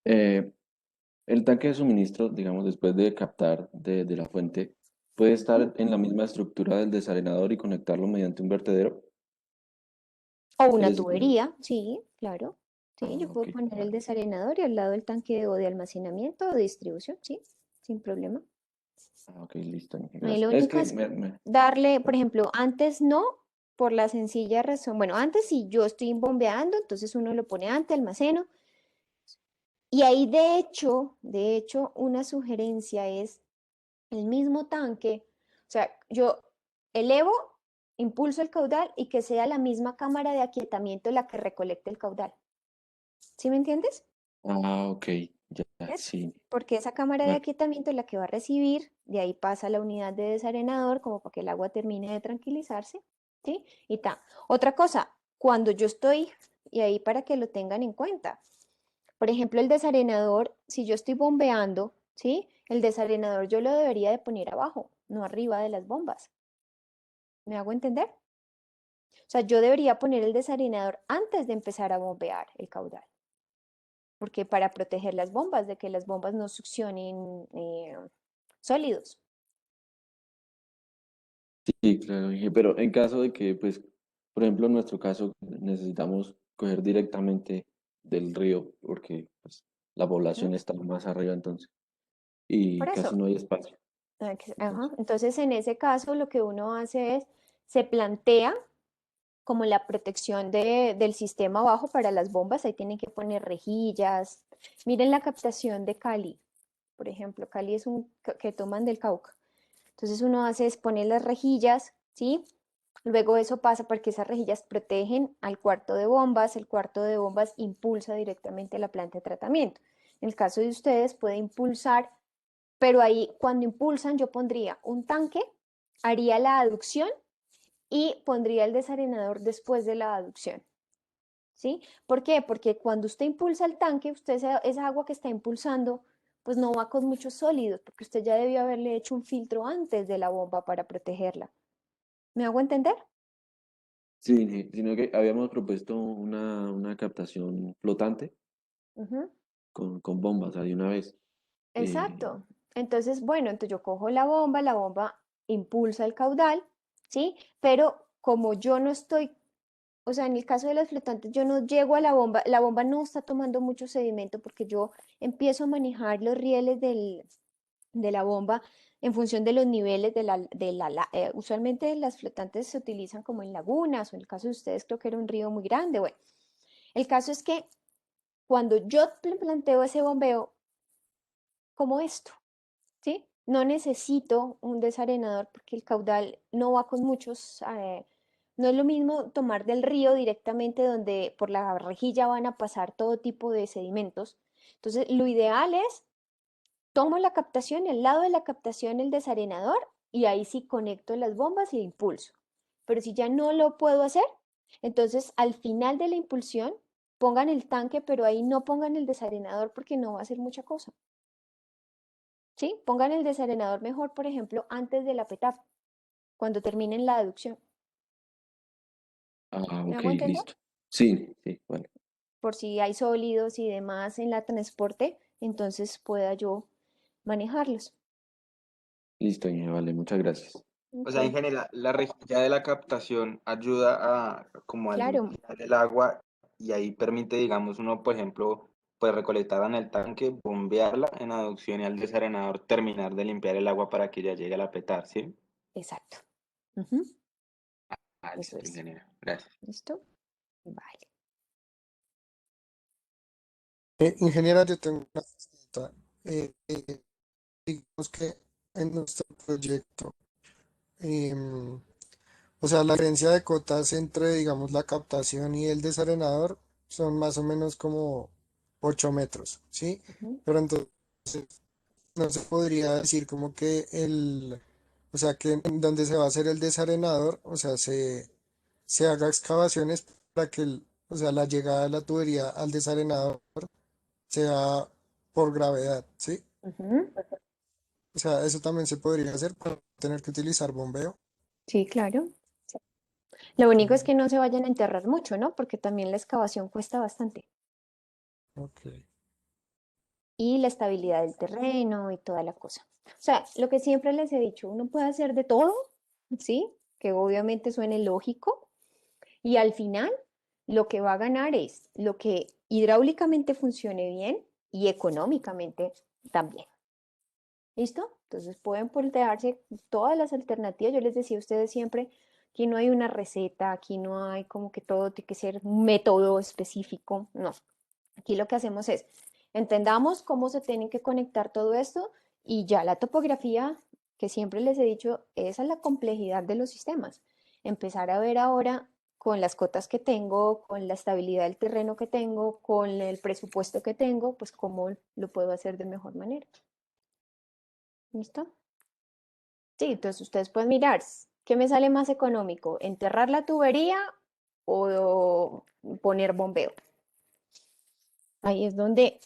H: Eh, el tanque de suministro, digamos, después de captar de la fuente, ¿puede
A: Ujú.
H: estar en la misma estructura del desarenador y conectarlo mediante un vertedero?
A: O
H: Es
A: una
H: decir,
A: tubería, sí, claro. Sí, yo puedo
H: ok,
A: poner el
H: vale.
A: desarenador y al lado el tanque o de almacenamiento o de distribución, sí, sin problema.
H: Ok, listo, Inge,
A: Ahí
H: gracias.
A: lo
H: Es
A: único
H: que
A: es darle, por ejemplo, antes no, por la sencilla razón, bueno, antes si yo estoy bombeando, entonces uno lo pone antes, almaceno, y ahí de hecho, una sugerencia es el mismo tanque, o sea, yo elevo, impulso el caudal y que sea la misma cámara de aquietamiento la que recolecte el caudal. ¿Sí me entiendes?
H: Ok, ya,
A: ¿Ves?
H: sí.
A: Porque esa cámara de
H: Vale.
A: aquietamiento es la que va a recibir, de ahí pasa a la unidad de desarenador como para que el agua termine de tranquilizarse, ¿sí? Y ta. Otra cosa, cuando yo estoy, y ahí para que lo tengan en cuenta, por ejemplo, el desarenador, si yo estoy bombeando, ¿sí? El desarenador yo lo debería de poner abajo, no arriba de las bombas. ¿Me hago entender? O sea, yo debería poner el desarenador antes de empezar a bombear el caudal, porque para proteger las bombas, de que las bombas no succionen sólidos.
H: Sí, claro, Inge, pero en caso de que, pues, por ejemplo, en nuestro caso necesitamos coger directamente del río porque pues, la
A: Ujú.
H: población está más arriba entonces
A: Por
H: y casi
A: eso,
H: no hay espacio.
A: ajá.
H: Entonces,
A: Entonces, en ese caso, lo que uno hace es, se plantea como la protección del sistema abajo para las bombas, ahí tienen que poner rejillas. Miren la captación de Cali, por ejemplo, Cali es un que toman del Cauca. Entonces uno hace es poner las rejillas, ¿sí? Luego eso pasa porque esas rejillas protegen al cuarto de bombas, el cuarto de bombas impulsa directamente a la planta de tratamiento. En el caso de ustedes puede impulsar, pero ahí cuando impulsan yo pondría un tanque, haría la aducción y pondría el desarenador después de la aducción. ¿Sí? ¿Por qué? Porque cuando usted impulsa el tanque, usted esa agua que está impulsando, pues no va con muchos sólidos, porque usted ya debió haberle hecho un filtro antes de la bomba para protegerla. ¿Me hago entender?
H: sí, Inge, sino que habíamos propuesto una captación flotante
A: Ujú.
H: con bombas de una vez. Eh,
A: Exacto. Entonces, bueno, entonces yo cojo la bomba impulsa el caudal, ¿sí? Pero como yo no estoy, o sea, en el caso de las flotantes, yo no llego a la bomba no está tomando mucho sedimento porque yo empiezo a manejar los rieles de la bomba en función de los niveles usualmente las flotantes se utilizan como en lagunas, o en el caso de ustedes creo que era un río muy grande, bueno. El caso es que cuando yo planteo ese bombeo, como esto, ¿sí? No necesito un desarenador porque el caudal no va con muchos, no es lo mismo tomar del río directamente donde por la rejilla van a pasar todo tipo de sedimentos. Entonces, lo ideal es, tomo la captación y al lado de la captación el desarenador y ahí sí conecto las bombas y impulso. Pero si ya no lo puedo hacer, entonces al final de la impulsión pongan el tanque, pero ahí no pongan el desarenador porque no va a hacer mucha cosa. ¿Sí? Pongan el desarenador mejor, por ejemplo, antes de la petapa, cuando terminen la aducción.
H: Ah,
A: ¿Me
H: ok,
A: hago entender?
H: listo. Sí, sí, vale.
A: Por si hay sólidos y demás en la transporte, entonces pueda yo manejarlos.
H: Listo, Inge, vale, muchas gracias.
B: O sea, en
A: Ok,
B: general, la rejilla de la captación ayuda a como a
A: claro,
B: limpiar el agua y ahí permite, digamos, uno, por ejemplo, pues recolectarla en el tanque, bombearla en aducción y al desarenador terminar de limpiar el agua para que ya llegue a la petar, ¿sí?
A: exacto. Ujú,
B: Ah,
A: eso
B: listo,
A: es.
B: ingeniero. Gracias.
A: ¿Listo? Vale.
D: Ingeniera, yo tengo una pregunta. Digamos que en nuestro proyecto, em, o sea, la diferencia de cotas entre, digamos, la captación y el desarenador son más o menos como 8 metros, ¿sí?
A: Ujú.
D: Pero entonces no se podría decir como que o sea, que en donde se va a hacer el desarenador, o sea, se haga excavaciones para que, o sea, la llegada de la tubería al desarenador sea por gravedad, ¿sí?
A: Ujú.
D: O sea, eso también se podría hacer para no tener que utilizar bombeo.
A: Sí, claro. Lo único es
D: Mm,
A: que no se vayan a enterrar mucho, ¿no? Porque también la excavación cuesta bastante.
D: ok,
A: Y la estabilidad del terreno y toda la cosa. O sea, lo que siempre les he dicho, uno puede hacer de todo, ¿sí? Que obviamente suene lógico. Y al final, lo que va a ganar es lo que hidráulicamente funcione bien y económicamente también. ¿Listo? Entonces pueden plantearse todas las alternativas. Yo les decía a ustedes siempre, aquí no hay una receta, aquí no hay como que todo tiene que ser un método específico. No, aquí lo que hacemos es, entendamos cómo se tienen que conectar todo esto y ya la topografía, que siempre les he dicho, esa es la complejidad de los sistemas. Empezar a ver ahora con las cotas que tengo, con la estabilidad del terreno que tengo, con el presupuesto que tengo, pues cómo lo puedo hacer de mejor manera. ¿Listo? Sí, entonces ustedes pueden mirar qué me sale más económico, enterrar la tubería o poner bombeo. Ahí es donde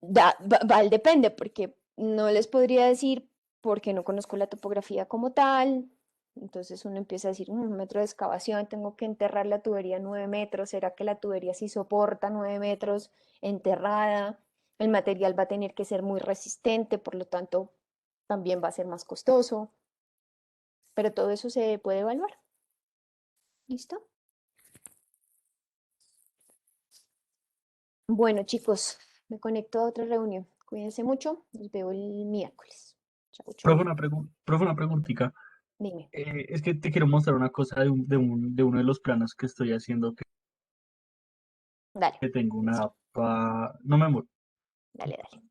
A: va el depende, porque no les podría decir porque no conozco la topografía como tal. Entonces uno empieza a decir, un metro de excavación, tengo que enterrar la tubería 9 metros, ¿será que la tubería sí soporta 9 metros enterrada? El material va a tener que ser muy resistente, por lo tanto también va a ser más costoso, pero todo eso se puede evaluar. ¿Listo? Bueno, chicos, me conecto a otra reunión. Cuídense mucho, nos veo el miércoles. Chau,
C: Profe,
A: chau.
C: profe, una preguntita.
A: Dime,
C: Es que te quiero mostrar una cosa de uno de los planos que estoy haciendo,
A: dale,
C: que tengo una app, no me muero.
A: dale, dale.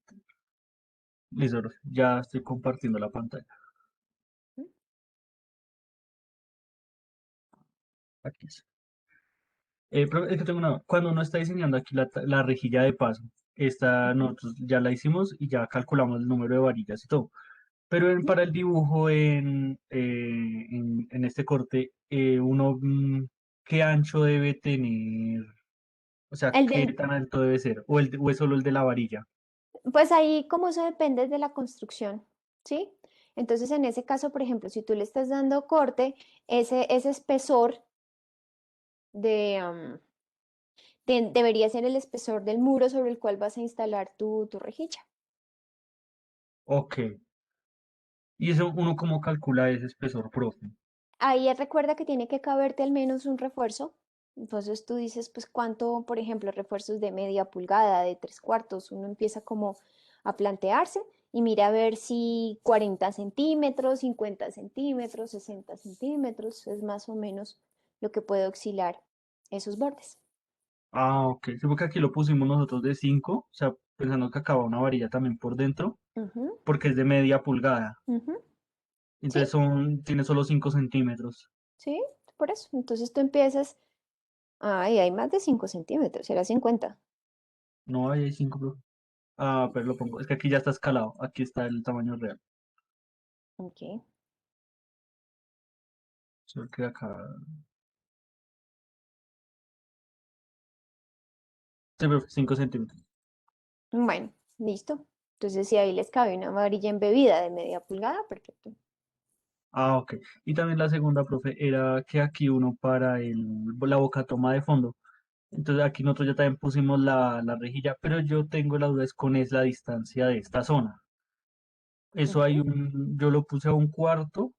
C: Listo, profe, ya estoy compartiendo la pantalla.
A: ¿Mm?
C: Aquí está. Profe, es que tengo una, cuando uno está diseñando aquí la rejilla de paso, esta
A: Ujú.
C: nosotros ya la hicimos y ya calculamos el número de varillas y todo. Pero
A: Ujú.
C: para el dibujo en este corte, ¿qué ancho debe tener? O sea,
A: El
C: ¿qué
A: de,
C: tan alto debe ser? ¿O es solo el de la varilla?
A: pues ahí como eso depende de la construcción, ¿sí? Entonces en ese caso, por ejemplo, si tú le estás dando corte, ese espesor de, debería ser el espesor del muro sobre el cual vas a instalar tu rejilla.
C: Ok. ¿Y eso uno cómo calcula ese espesor, profe?
A: Ahí recuerda que tiene que caberte al menos un refuerzo. Entonces tú dices, pues cuánto, por ejemplo, refuerzos de media pulgada, de 3/4. Uno empieza como a plantearse y mira a ver si 40 centímetros, 50 centímetros, 60 centímetros es más o menos lo que puede oscilar esos bordes.
C: Ah, ok. Sí, porque aquí lo pusimos nosotros de 5, o sea, pensando que acaba una varilla también por dentro,
A: Ujú,
C: porque es de media pulgada.
A: ujú. Sí,
C: Entonces tiene solo 5 centímetros.
A: sí, por eso. Entonces tú empiezas, ay, hay más de 5 centímetros, será 50.
C: No, ahí hay 5, profe. Ah, pero lo pongo. Es que aquí ya está escalado. Aquí está el tamaño real.
A: Ok.
C: Solo que acá. Sí, profe, 5 centímetros.
A: Bueno, listo. Entonces, si ahí les cabe una varilla embebida de media pulgada, perfecto.
C: Ah, ok. Y también la segunda, profe, era que aquí uno para la boca toma de fondo. Entonces aquí nosotros ya también pusimos la rejilla, pero yo tengo la duda es con es la distancia de esta zona. Eso
A: Ujú.
C: yo lo puse a 1/4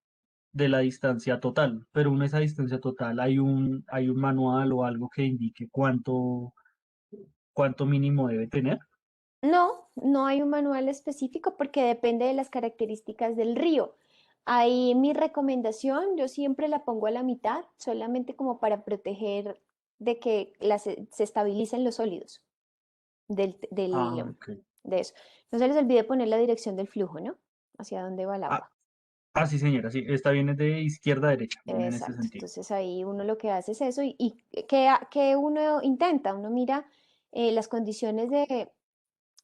C: de la distancia total, pero en esa distancia total hay un manual o algo que indique cuánto mínimo debe tener.
A: No, no hay un manual específico porque depende de las características del río. Ahí mi recomendación, yo siempre la pongo a la mitad, solamente como para proteger de que se estabilicen los sólidos
C: Ah, ok.
A: de eso. No se les olvide poner la dirección del flujo, ¿no? Hacia dónde va el
C: Ah,
A: agua.
C: sí, señora, sí, esta viene de izquierda a derecha, viene en este
A: Exacto.
C: sentido.
A: Entonces ahí uno lo que hace es eso y ¿qué uno intenta? Uno mira las condiciones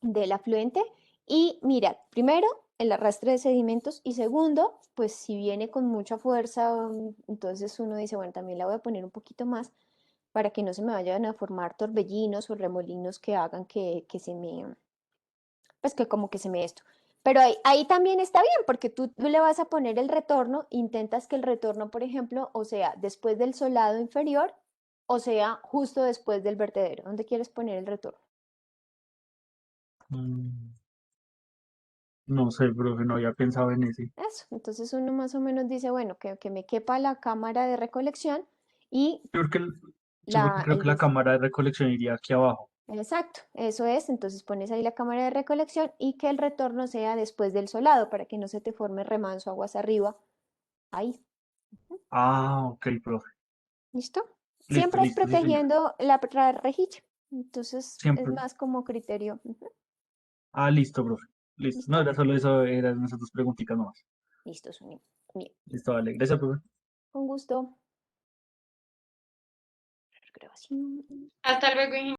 A: del afluente y mira, primero, el arrastre de sedimentos y segundo, pues si viene con mucha fuerza, entonces uno dice, bueno, también la voy a poner un poquito más para que no se me vayan a formar torbellinos o remolinos que hagan que se me, pues que como que se me esto. Pero ahí también está bien, porque tú le vas a poner el retorno, intentas que el retorno, por ejemplo, o sea, después del solado inferior, o sea, justo después del vertedero. ¿Dónde quieres poner el retorno?
C: Mm, no sé, profe, no había pensado en ese.
A: Eso. Entonces uno más o menos dice, bueno, que me quepa la cámara de recolección y
C: Sí, porque creo
A: el
C: que la cámara de recolección iría aquí abajo.
A: Exacto, eso es. Entonces pones ahí la cámara de recolección y que el retorno sea después del solado para que no se te forme remanso aguas arriba. Ahí.
C: Ah, ok, profe.
A: ¿Listo?
C: Listo,
A: Siempre es
C: listo, sí, señor.
A: protegiendo la rejilla. Entonces es
C: Siempre.
A: más como criterio. Ujú.
C: Ah, listo, profe. Listo. No,
A: ¿Listo?
C: era solo eso, eran esas dos preguntitas nomás.
A: Listo, Sonia. Bien,
C: Listo, vale. Gracias, profe.
A: con gusto. Grabación.
E: Hasta luego, ingeniero.